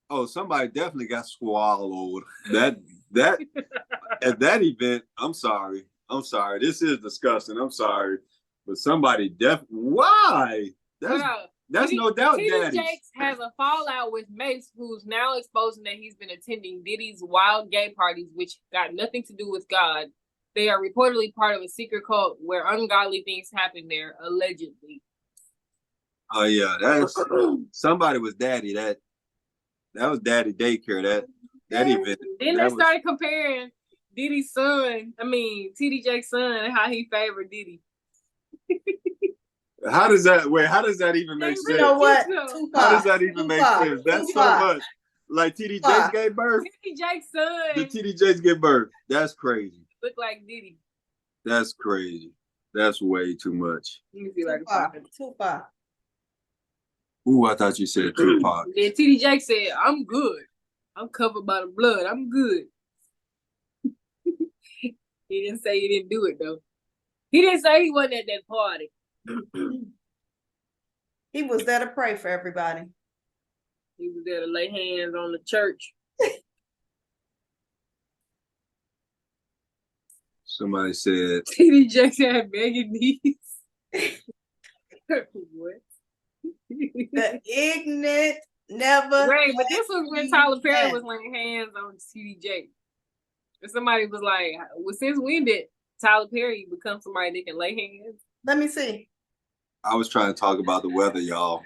Speaker 3: Oh, somebody definitely got swallowed. That at that event, I'm sorry. I'm sorry. This is disgusting. I'm sorry. But somebody why? That's no doubt
Speaker 2: TD
Speaker 3: daddy.
Speaker 2: Jakes has a fallout with Mace, who's now exposing that he's been attending Diddy's wild gay parties, which got nothing to do with God. They are reportedly part of a secret cult where ungodly things happen there, allegedly.
Speaker 3: Oh yeah, that's somebody was daddy. That was daddy daycare. That event.
Speaker 2: Then they started comparing Diddy's son, TD Jake's son, and how he favored Diddy.
Speaker 3: How does that even make sense?
Speaker 1: You know what?
Speaker 3: How does that even make sense? That's so much. Like TD Jakes gave birth.
Speaker 2: TD Jake's son.
Speaker 3: Did TD Jakes give birth? That's crazy.
Speaker 2: Look like Diddy.
Speaker 3: That's crazy. That's way too much.
Speaker 2: Let me see like
Speaker 1: Tupac.
Speaker 3: Ooh, I thought you said Tupac.
Speaker 2: Then TD Jake said, "I'm good. I'm covered by the blood. I'm good." He didn't say he didn't do it though. He didn't say he wasn't at that party.
Speaker 1: He was there to pray for everybody.
Speaker 2: He was there to lay hands on the church.
Speaker 3: Somebody said
Speaker 2: TD Jakes had begging knees. What?
Speaker 1: The ignorant never.
Speaker 2: Right, but this was when Tyler Perry was laying hands on TD Jakes. And somebody was like, "Well, since when did Tyler Perry become somebody that can lay hands?"
Speaker 1: Let me see.
Speaker 3: I was trying to talk about the weather, y'all.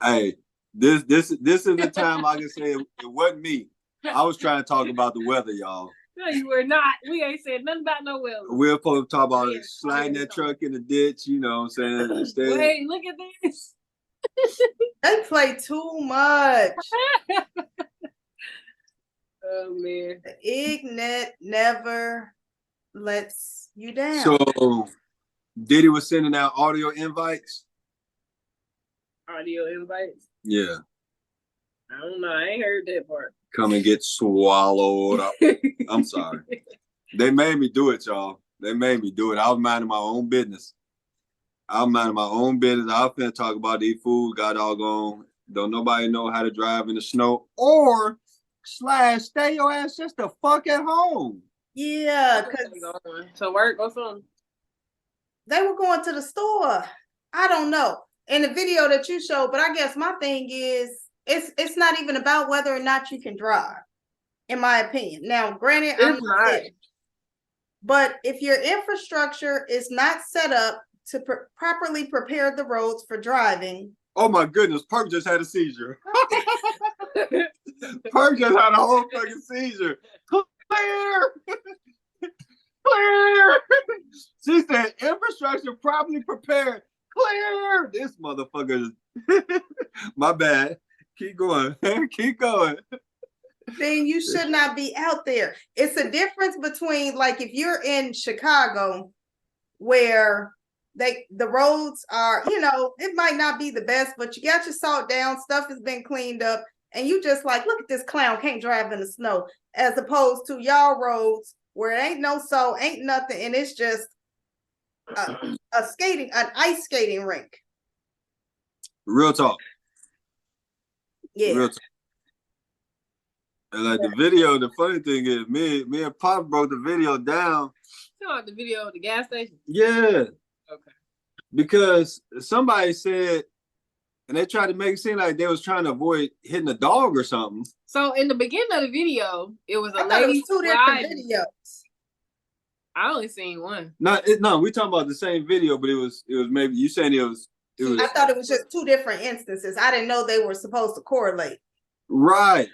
Speaker 3: Hey, this is the time I can say it wasn't me. I was trying to talk about the weather, y'all.
Speaker 2: No, you were not. We ain't said nothing about no weather.
Speaker 3: We're supposed to talk about sliding that truck in the ditch, you know what I'm saying?
Speaker 2: Wait, look at this.
Speaker 1: They play too much.
Speaker 2: Oh man.
Speaker 1: The ignorant never lets you down.
Speaker 3: So Diddy was sending out audio invites?
Speaker 2: Audio invites?
Speaker 3: Yeah.
Speaker 2: I don't know. I ain't heard that part.
Speaker 3: Come and get swallowed up. I'm sorry. They made me do it, y'all. They made me do it. I was minding my own business. I was finna talk about these fools got doggone. Don't nobody know how to drive in the snow or / stay your ass just the fuck at home.
Speaker 1: Yeah, because
Speaker 2: to work or something.
Speaker 1: They were going to the store. I don't know. In the video that you showed, but I guess my thing is it's not even about whether or not you can drive, in my opinion. Now, granted, I'm not saying, but if your infrastructure is not set up to properly prepare the roads for driving.
Speaker 3: Oh my goodness, Perk just had a seizure. Perk just had a whole fucking seizure. Clear! Clear! She said infrastructure properly prepared. Clear! This motherfucker. My bad. Keep going. Keep going.
Speaker 1: Then you should not be out there. It's a difference between, like, if you're in Chicago where the roads are, it might not be the best, but you got your salt down, stuff has been cleaned up, and you just like, look at this clown, can't drive in the snow, as opposed to y'all roads where it ain't no salt, ain't nothing, and it's just an ice skating rink.
Speaker 3: Real talk.
Speaker 1: Yeah.
Speaker 3: Real talk. And like the video, the funny thing is, me and Pop broke the video down.
Speaker 2: You know the video at the gas station?
Speaker 3: Yeah.
Speaker 2: Okay.
Speaker 3: Because somebody said, and they tried to make it seem like they was trying to avoid hitting a dog or something.
Speaker 2: So in the beginning of the video, it was a
Speaker 1: lady.
Speaker 2: It was
Speaker 1: 2 different videos.
Speaker 2: I only seen one.
Speaker 3: No, we talking about the same video, but it was maybe you saying it was.
Speaker 1: I thought it was just 2 different instances. I didn't know they were supposed to correlate.
Speaker 3: Right.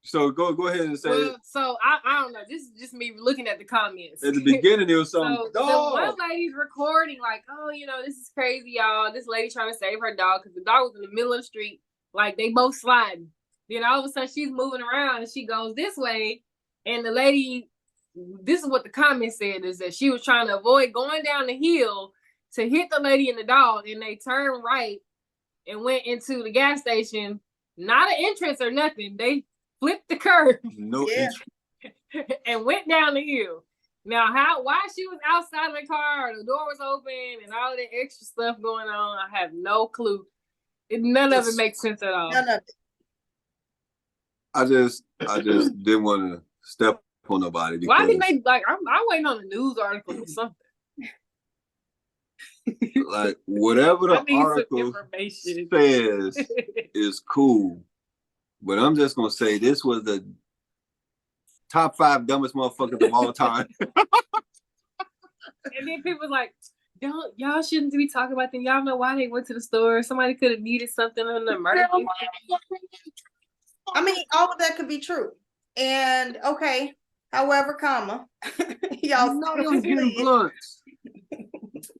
Speaker 3: So go ahead and say.
Speaker 2: Well, so I don't know. This is just me looking at the comments.
Speaker 3: At the beginning, it was something.
Speaker 2: So the one lady's recording like, "Oh, this is crazy, y'all. This lady trying to save her dog because the dog was in the middle of the street. Like they both sliding. Then all of a sudden she's moving around and she goes this way, and the lady. This is what the comment said is that she was trying to avoid going down the hill to hit the lady and the dog, and they turned right and went into the gas station. Not an entrance or nothing. They flipped the curve.
Speaker 3: No entry.
Speaker 2: And went down the hill. Now, why she was outside of the car, the door was open, and all that extra stuff going on, I have no clue. None of it makes sense at all.
Speaker 1: None of it.
Speaker 3: I just didn't want to step on nobody.
Speaker 2: Why
Speaker 3: Because,
Speaker 2: didn't they like? I'm waiting on the news article or something.
Speaker 3: like, whatever
Speaker 2: I
Speaker 3: the
Speaker 2: need some
Speaker 3: article
Speaker 2: information.
Speaker 3: says is cool, but I'm just gonna say this was the top 5 dumbest motherfuckers of all time.
Speaker 2: And then people like, y'all shouldn't be talking about them. Y'all know why they went to the store. Somebody could have needed something in the emergency.
Speaker 1: I mean, all of that could be true. And okay, however, comma, y'all
Speaker 3: No,
Speaker 1: still
Speaker 3: they was getting
Speaker 1: slid.
Speaker 3: blunts.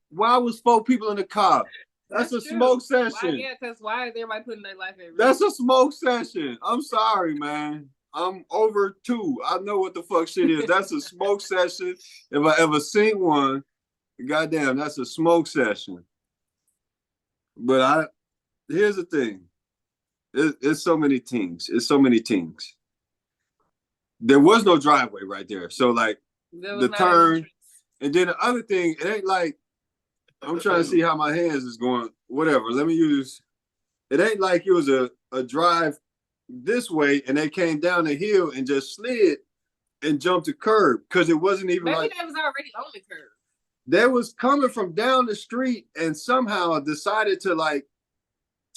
Speaker 3: Why was 4 people in the car? That's a
Speaker 2: true.
Speaker 3: smoke
Speaker 2: Why,
Speaker 3: session.
Speaker 2: yeah, because why is everybody putting their life at risk?
Speaker 3: That's a smoke session. I'm sorry, man. I'm over 2. I know what the fuck shit is. That's a smoke session. If I ever seen one, goddamn, that's a smoke session. But here's the thing. It's so many things. It's so many things. There was no driveway right there. So like the turn, and then the other thing, it ain't like, I'm trying to see how my hands is going. Whatever. Let me use. It ain't like it was a drive this way and they came down the hill and just slid and jumped the curb, because it wasn't even
Speaker 2: maybe
Speaker 3: like
Speaker 2: they was already on the curb.
Speaker 3: they was coming from down the street and somehow decided to like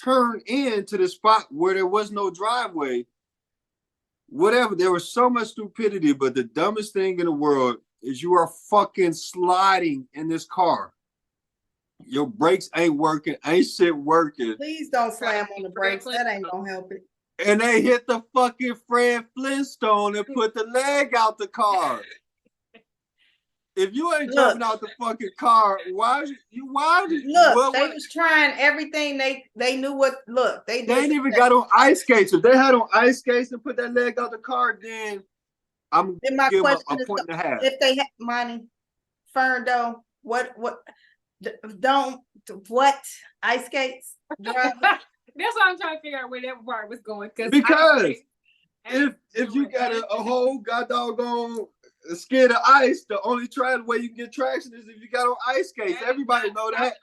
Speaker 3: turn into the spot where there was no driveway. Whatever. There was so much stupidity, but the dumbest thing in the world is you are fucking sliding in this car. Your brakes ain't working, ain't shit working.
Speaker 1: Please don't slam on the brakes. That ain't gonna help it.
Speaker 3: And they hit the fucking Fred Flintstone and put the leg out the car. If you ain't jumping out the fucking car, why did you?
Speaker 1: Look, they was trying everything they knew what. Look, they
Speaker 3: ain't even got on ice skates. If they had on ice skates and put that leg out the car, then I'm
Speaker 1: my
Speaker 3: give them
Speaker 1: question
Speaker 3: a point and a half.
Speaker 1: If they had money, Ferndo, what ice skates?
Speaker 2: That's why I'm trying to figure out where that part was going.
Speaker 3: Because if you got a whole goddamn skid of ice, the only way you can get traction is if you got on ice skates. Everybody know that.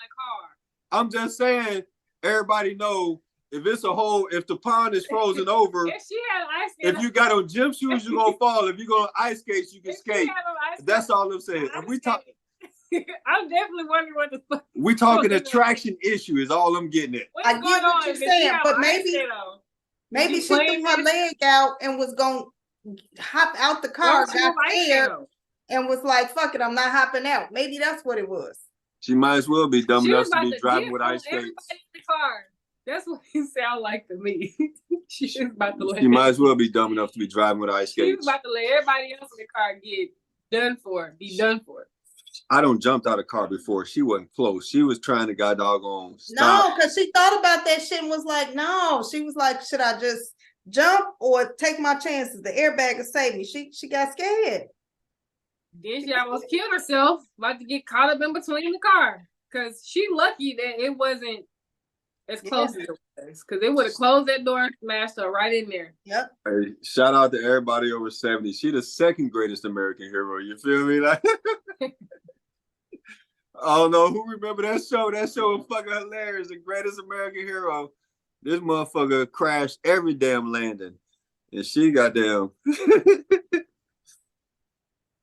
Speaker 3: I'm just saying, everybody know if it's a hole, if the pond is frozen over,
Speaker 2: if she had ice skates,
Speaker 3: if you got on gym shoes, you're gonna fall. If you go on ice skates, you can skate. That's all I'm saying. If we talk,
Speaker 2: I'm definitely wondering what the fuck.
Speaker 3: We talking attraction issue is all I'm getting at.
Speaker 1: I get what you're saying, but maybe she threw her leg out and was gonna hop out the car, got scared, and was like, "Fuck it, I'm not hopping out." Maybe that's what it was.
Speaker 3: She might as well be dumb enough to be driving with ice skates.
Speaker 2: The car. That's what he sound like to me. She about to
Speaker 3: She might as well be dumb enough to be driving with ice skates.
Speaker 2: She was about to let everybody else in the car get done for, be done for.
Speaker 3: I don't jumped out of the car before. She wasn't close. She was trying to doggone stop.
Speaker 1: No, because she thought about that shit and was like, no. She was like, should I just jump or take my chances? The airbag will save me. She got scared.
Speaker 2: Then she almost killed herself, about to get caught up in between the car. Because she lucky that it wasn't as close as it was. Because it would have closed that door and smashed her right in there.
Speaker 1: Yep.
Speaker 3: Hey, shout out to everybody over 70. She the second greatest American hero. You feel me? Like, I don't know who remember that show. That show was fucking hilarious. The greatest American hero. This motherfucker crashed every damn landing. And she got down.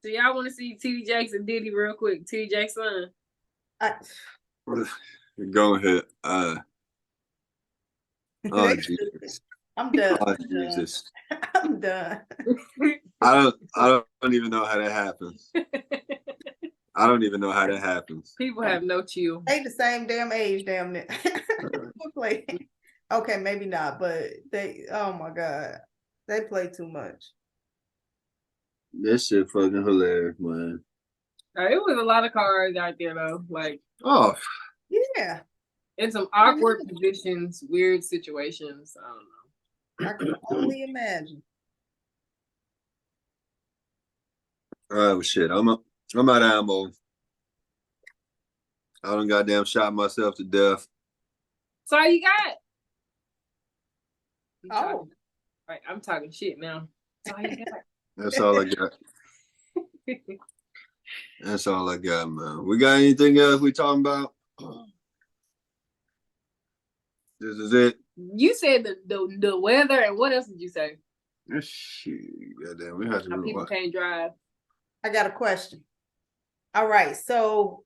Speaker 2: So y'all want to see T.D. Jakes and Diddy real quick? T.D. Jakes' son.
Speaker 3: Go ahead. Oh, Jesus.
Speaker 1: I'm done.
Speaker 3: Oh, Jesus.
Speaker 1: I'm done.
Speaker 3: I don't even know how that happens. I don't even know how that happens.
Speaker 2: People have no chill.
Speaker 1: They the same damn age, damn it. Okay, maybe not, but they, oh my God. They play too much.
Speaker 3: That shit fucking hilarious, man.
Speaker 2: It was a lot of cars out there though. Like,
Speaker 3: oh
Speaker 1: yeah.
Speaker 2: In some awkward positions, weird situations. I don't know.
Speaker 1: I can only imagine.
Speaker 3: Oh shit. I'm out of ammo. I done goddamn shot myself to death.
Speaker 2: So all you got? I'm talking shit now. That's all you got.
Speaker 3: That's all I got. That's all I got, man. We got anything else we talking about? This is it.
Speaker 2: You said the weather, and what else did you say?
Speaker 3: Shit, goddamn, we have to
Speaker 2: How people can't drive.
Speaker 1: I got a question. All right, so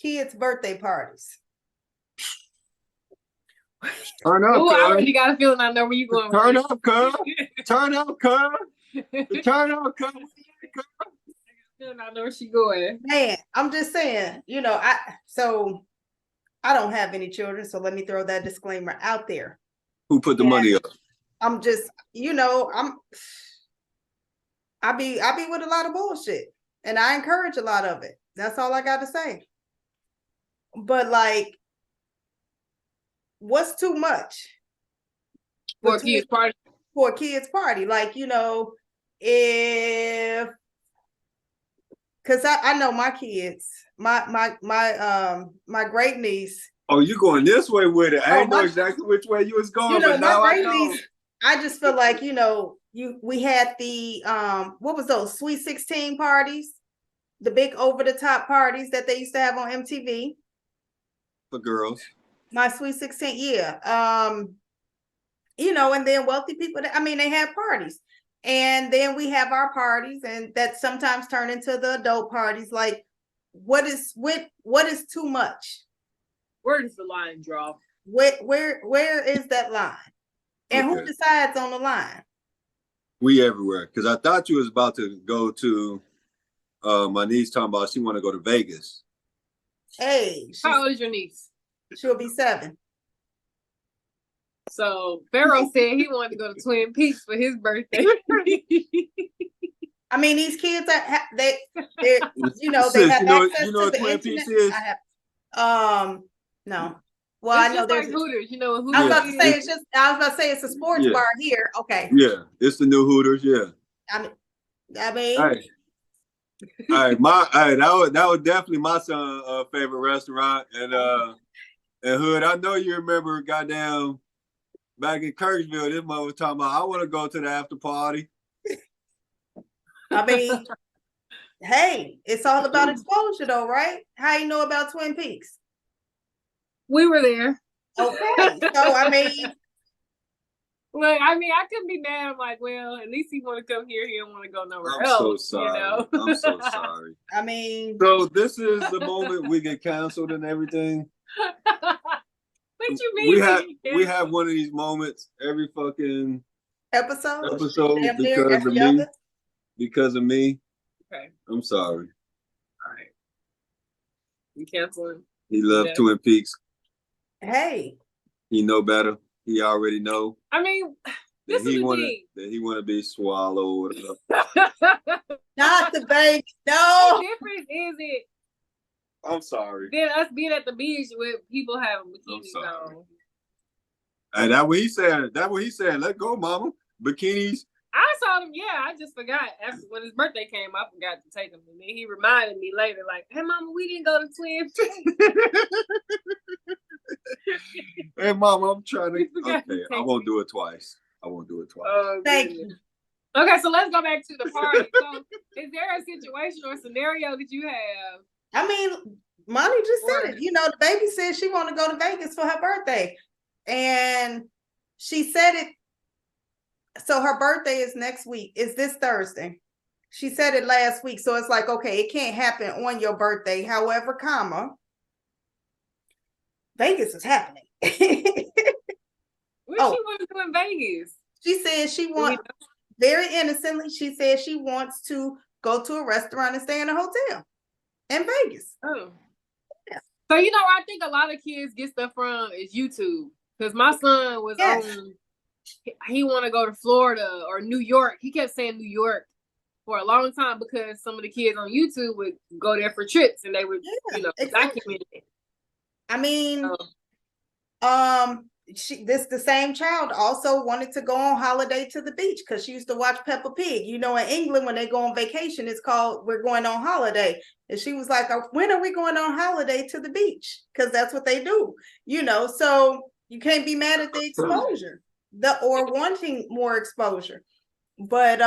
Speaker 1: kids' birthday parties.
Speaker 3: Turn up,
Speaker 2: Oh, I
Speaker 3: cuz.
Speaker 2: already got a feeling I know where you going.
Speaker 3: Turn
Speaker 2: with
Speaker 3: up, cuz. Turn up, cuz.
Speaker 2: this.
Speaker 3: Turn up, cuz.
Speaker 2: I know where she going.
Speaker 1: Man, I'm just saying, I don't have any children, so let me throw that disclaimer out there.
Speaker 3: Who put the money up?
Speaker 1: I'm just, I be with a lot of bullshit, and I encourage a lot of it. That's all I got to say. But like, what's too much
Speaker 2: For a kid's party?
Speaker 1: For a kid's party? Like, if, because I know my kids, my great niece.
Speaker 3: Oh, you going this way with it? I didn't know exactly which way you was going, but now I know.
Speaker 1: I just feel like, we had the what was those Sweet 16 parties, the big over the top parties that they used to have on MTV
Speaker 3: For girls.
Speaker 1: My Sweet 16, yeah. And then wealthy people, they have parties. And then we have our parties, and that sometimes turn into the adult parties. Like, what is too much?
Speaker 2: Where does the line draw?
Speaker 1: Where is that line? And who decides on the line?
Speaker 3: We everywhere. Because I thought you was about to go to my niece talking about she want to go to Vegas.
Speaker 1: Hey,
Speaker 2: how old is your niece?
Speaker 1: She'll be 7.
Speaker 2: So Pharaoh said he wanted to go to Twin Peaks for his birthday.
Speaker 1: These kids they have access to the
Speaker 3: Twin
Speaker 1: internet.
Speaker 3: Peaks is?
Speaker 1: No. Well, I know
Speaker 2: there's like Hooters. You know what Hooters?
Speaker 1: I was about to say it's a sports bar here. Okay.
Speaker 3: Yeah, it's the new Hooters. Yeah.
Speaker 1: Hey.
Speaker 3: All right, that was definitely my son's favorite restaurant, and Hood. I know you remember, goddamn, back in Kirksville, this mother was talking about I want to go to the after party.
Speaker 1: Hey, it's all about exposure, though, right? How you know about Twin Peaks?
Speaker 2: We were there.
Speaker 1: Okay, so
Speaker 2: Look, I couldn't be mad. I'm like, well, at least he want to come here. He don't want to go nowhere else.
Speaker 3: So sorry. I'm so sorry.
Speaker 1: So
Speaker 3: this is the moment we get canceled and everything.
Speaker 2: What you mean?
Speaker 3: We have one of these moments every fucking
Speaker 1: episode
Speaker 3: because of me. Because of me.
Speaker 2: Okay.
Speaker 3: I'm sorry.
Speaker 2: All right. You canceling?
Speaker 3: He loved Twin Peaks.
Speaker 1: Hey.
Speaker 3: He know better. He already know.
Speaker 2: This is the thing.
Speaker 3: That he want to be swallowed.
Speaker 1: Not the bank. No.
Speaker 2: What difference is it?
Speaker 3: I'm sorry.
Speaker 2: Then us being at the beach with people having bikinis on.
Speaker 3: And that what he said. Let go, mama. Bikinis.
Speaker 2: I saw them. Yeah, I just forgot. After when his birthday came, I forgot to take him. And then he reminded me later, like, "Hey, mama, we didn't go to Twin Peaks."
Speaker 3: Hey, mama, I'm trying to. Okay, I won't do it twice.
Speaker 1: Thank you.
Speaker 2: Okay, so let's go back to the party. So, is there a situation or scenario that you have?
Speaker 1: Monty just said it. The baby said she want to go to Vegas for her birthday, and she said it. So her birthday is next week. Is this Thursday? She said it last week, so it's like, okay, it can't happen on your birthday. However, Vegas is happening.
Speaker 2: What she want to do in Vegas?
Speaker 1: She said she wants, very innocently, she said she wants to go to a restaurant and stay in a hotel in Vegas.
Speaker 2: Oh. Yeah. So, I think a lot of kids get stuff from is YouTube. Because my son was on, he want to go to Florida or New York. He kept saying New York for a long time because some of the kids on YouTube would go there for trips and they would, document it.
Speaker 1: The same child also wanted to go on holiday to the beach because she used to watch Peppa Pig. In England, when they go on vacation, it's called we're going on holiday. And she was like, when are we going on holiday to the beach? Because that's what they do, so you can't be mad at the exposure, or wanting more exposure. But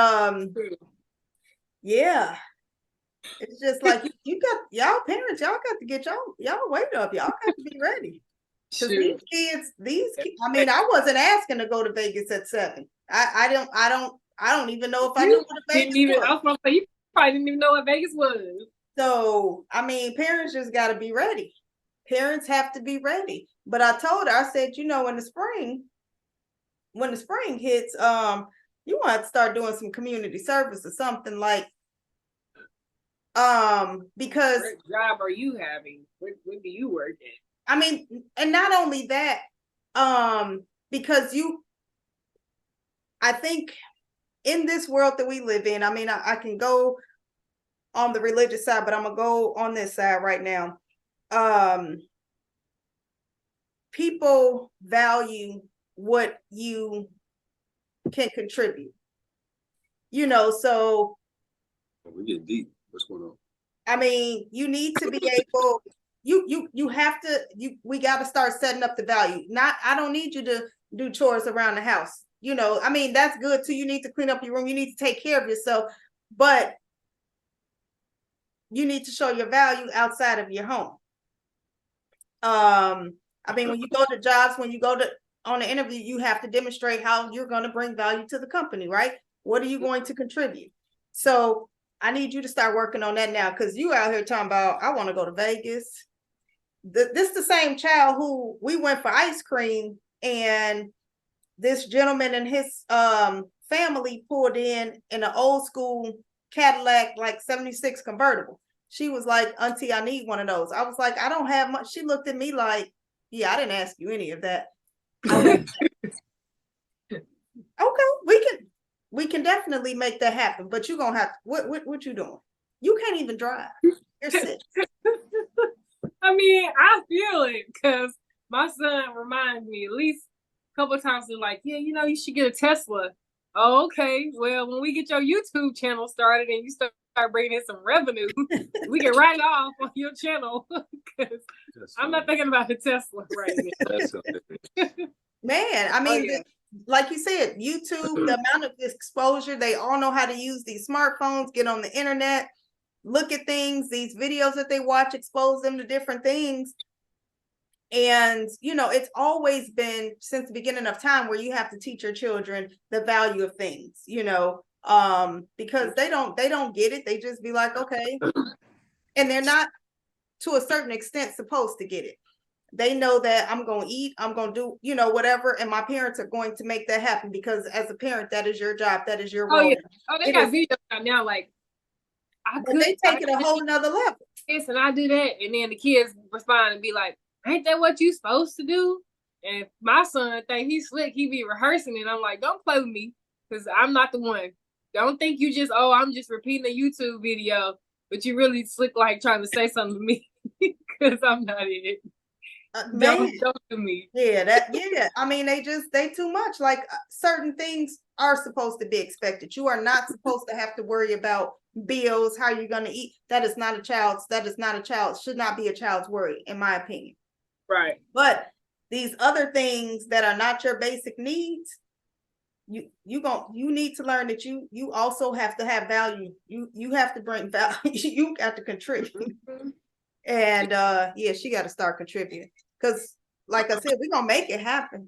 Speaker 1: yeah. It's just like you got y'all parents, y'all got to get y'all weight up. Y'all got to be ready. Because these kids, I wasn't asking to go to Vegas at 7. I I don't even know if I knew what a Vegas
Speaker 2: didn't even.
Speaker 1: was.
Speaker 2: I was gonna say you probably didn't even know what Vegas was.
Speaker 1: So, I mean, parents just got to be ready. Parents have to be ready. But I told her, I said, you know, when the spring hits, you want to start doing some community service or something like, because
Speaker 2: What job are you having? What do you work at?
Speaker 1: I mean, and not only that, because I think in this world that we live in, I mean, I can go on the religious side, but I'm gonna go on this side right now. People value what you can contribute. You know, so
Speaker 3: We get deep. What's going on?
Speaker 1: I mean, you need to be able, you have to, we got to start setting up the value. I don't need you to do chores around the house. You know, I mean, that's good too. You need to clean up your room. You need to take care of yourself, but you need to show your value outside of your home. I mean, when you go to jobs, when you go to on an interview, you have to demonstrate how you're going to bring value to the company, right? What are you going to contribute? So I need you to start working on that now, because you out here talking about, I want to go to Vegas. This the same child who we went for ice cream, and this gentleman and his family pulled in an old school Cadillac, like 76 convertible. She was like, Auntie, I need one of those. I was like, I don't have much. She looked at me like, yeah, I didn't ask you any of that. Okay, we can definitely make that happen, but you're gonna have to, what you doing? You can't even drive. You're sick.
Speaker 2: I mean, I feel it because my son reminds me at least a couple of times. They're like, yeah, you know, you should get a Tesla. Oh, okay. Well, when we get your YouTube channel started and you start bringing in some revenue, we can write it off on your channel. Because I'm not thinking about the Tesla right now.
Speaker 1: Man, I mean, like you said, YouTube, the amount of exposure, they all know how to use these smartphones, get on the internet, look at things, these videos that they watch, expose them to different things. And, you know, it's always been since the beginning of time where you have to teach your children the value of things, you know, because they don't get it. They just be like, okay. And they're not, to a certain extent, supposed to get it. They know that I'm going to eat, I'm going to do, you know, whatever. And my parents are going to make that happen, because as a parent, that is your job. That is your role.
Speaker 2: Oh, yeah. Oh, they got videos out now. Like,
Speaker 1: they take it a whole nother level.
Speaker 2: Yes, and I do that. And then the kids respond and be like, ain't that what you supposed to do? And my son think he's slick. He be rehearsing, and I'm like, don't play with me, because I'm not the one. Don't think you just, I'm just repeating a YouTube video, but you really slick like trying to say something to me, because I'm not in it. Don't do me.
Speaker 1: Yeah. I mean, they too much. Like, certain things are supposed to be expected. You are not supposed to have to worry about bills, how you're going to eat. That is not a child's, should not be a child's worry, in my opinion.
Speaker 2: Right.
Speaker 1: But these other things that are not your basic needs, you need to learn that you also have to have value. You have to bring value. You got to contribute. And yeah, she got to start contributing, because like I said, we're gonna make it happen.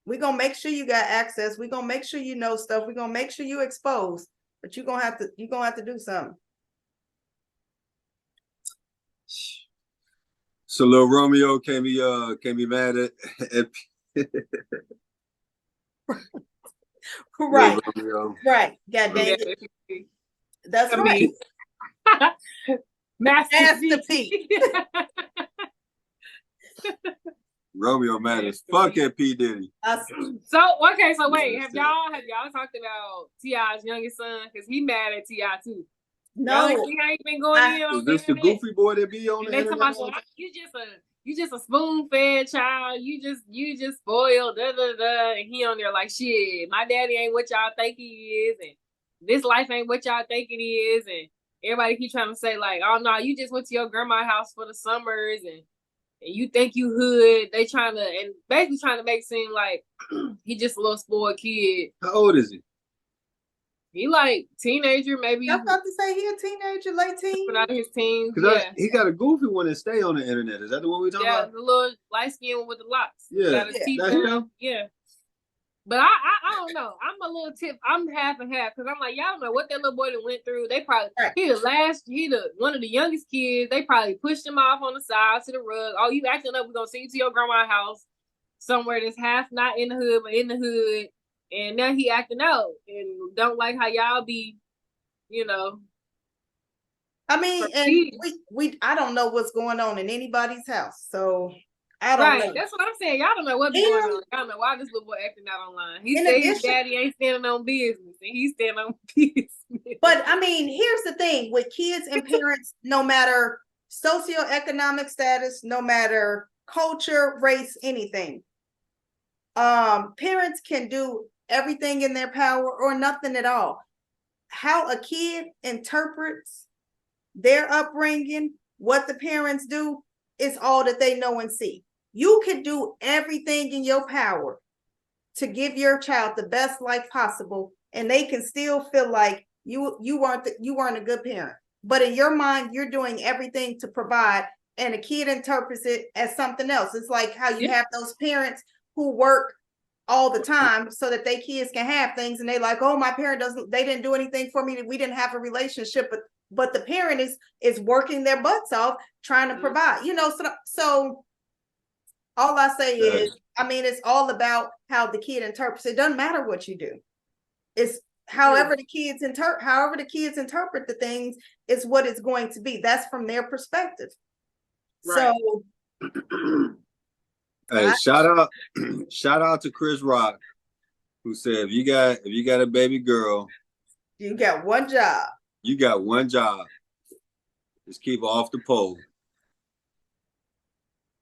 Speaker 1: We're gonna make sure you got access. We're gonna make sure you know stuff. We're gonna make sure you exposed, but you're gonna have to do something.
Speaker 3: So little Romeo can be mad at
Speaker 1: Right.
Speaker 3: Romeo.
Speaker 1: Right. God dang it. That's right.
Speaker 2: Master
Speaker 1: P.
Speaker 3: Romeo mad as fuck at P. Diddy.
Speaker 2: So wait, have y'all talked about T.I.'s youngest son? Because he mad at T.I. too.
Speaker 1: No,
Speaker 2: he ain't been going in on
Speaker 3: Is this the goofy boy that be on the
Speaker 2: they
Speaker 3: internet?
Speaker 2: talking about, you just a spoon-fed child. You just spoiled, da da da. And he on there like, shit, my daddy ain't what y'all think he is, and this life ain't what y'all think it is, and everybody keep trying to say like, oh no, you just went to your grandma's house for the summers, and you think you hood. They basically trying to make it seem like he just a little spoiled kid.
Speaker 3: How old is he?
Speaker 2: He like teenager, maybe.
Speaker 1: I was about to say he a teenager, late teen.
Speaker 2: But out of his teens,
Speaker 3: he got a goofy one that stay on the internet. Is that the one we talking about?
Speaker 2: Yeah, the little light skin with the locks.
Speaker 3: Yeah,
Speaker 2: got his teeth down. Yeah. But I don't know. I'm a little tip. I'm half and half because I'm like, y'all don't know what that little boy that went through. They probably
Speaker 1: Right.
Speaker 2: he the one of the youngest kids. They probably pushed him off on the side to the rug. Oh, you acting up? We're gonna send you to your grandma's house somewhere that's half not in the hood but in the hood. And now he acting out and don't like how y'all be, you know.
Speaker 1: I mean, and
Speaker 2: proceeding.
Speaker 1: we I don't know what's going on in anybody's house, so I don't
Speaker 2: Right,
Speaker 1: know.
Speaker 2: that's what I'm saying. Y'all don't know what's going on. Y'all don't know why this little boy acting out online. He said his daddy ain't standing on business, and he's standing on business.
Speaker 1: But I mean, here's the thing with kids and parents, no matter socioeconomic status, no matter culture, race, anything, parents can do everything in their power or nothing at all. How a kid interprets their upbringing, what the parents do, is all that they know and see. You could do everything in your power to give your child the best life possible, and they can still feel like you weren't a good parent. But in your mind, you're doing everything to provide, and a kid interprets it as something else. It's like how you have those parents who work all the time so that they kids can have things, and they like, oh, my parent they didn't do anything for me. We didn't have a relationship, but the parent is working their butts off trying to provide, so all I say is, I mean, it's all about how the kid interprets. It doesn't matter what you do. It's however the kids interpret the things is what it's going to be. That's from their perspective. Right. So
Speaker 3: hey, shout out to Chris Rock, who said if you got a baby girl,
Speaker 1: you got one job.
Speaker 3: You got one job. Just keep her off the pole.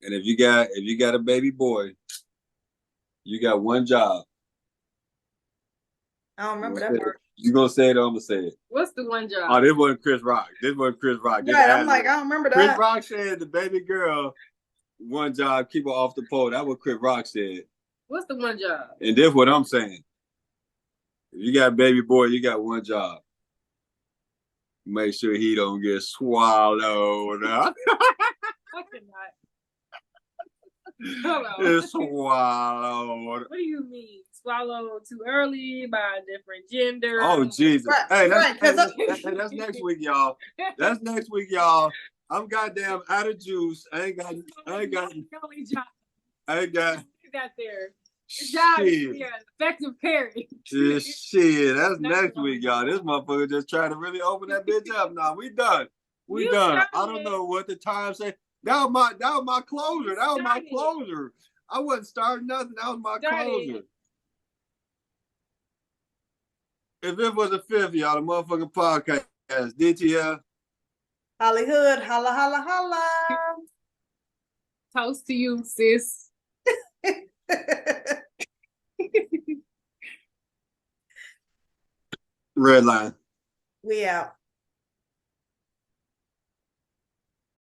Speaker 3: And if you got a baby boy, you got one job.
Speaker 1: I don't remember that part.
Speaker 3: You gonna say it or I'm gonna say it?
Speaker 2: What's the one job?
Speaker 3: Oh, this wasn't Chris Rock.
Speaker 1: Right, I'm like, I don't remember that.
Speaker 3: Chris Rock said the baby girl, one job, keep her off the pole. That's what Chris Rock said.
Speaker 2: What's the one job?
Speaker 3: And that's what I'm saying. If you got a baby boy, you got one job. Make sure he don't get swallowed.
Speaker 2: I cannot.
Speaker 3: It's swallowed.
Speaker 2: What do you mean? Swallowed too early by a different gender?
Speaker 3: Oh, Jesus.
Speaker 1: Right,
Speaker 3: hey, that's next week, y'all. That's next week, y'all. I'm goddamn out of juice. I ain't got
Speaker 2: there. Job is effective parent.
Speaker 3: Shit, that's next week, y'all. This motherfucker just trying to really open that bitch up. Nah, we done. We done. I don't know what the time say. That was my closer. I wasn't starting nothing. That was my closer. If it was a fifth, y'all, the motherfucking podcast, DTF.
Speaker 1: Hollywood, holla, holla, holla.
Speaker 2: Toast to you, sis.
Speaker 3: Red line.
Speaker 1: We out.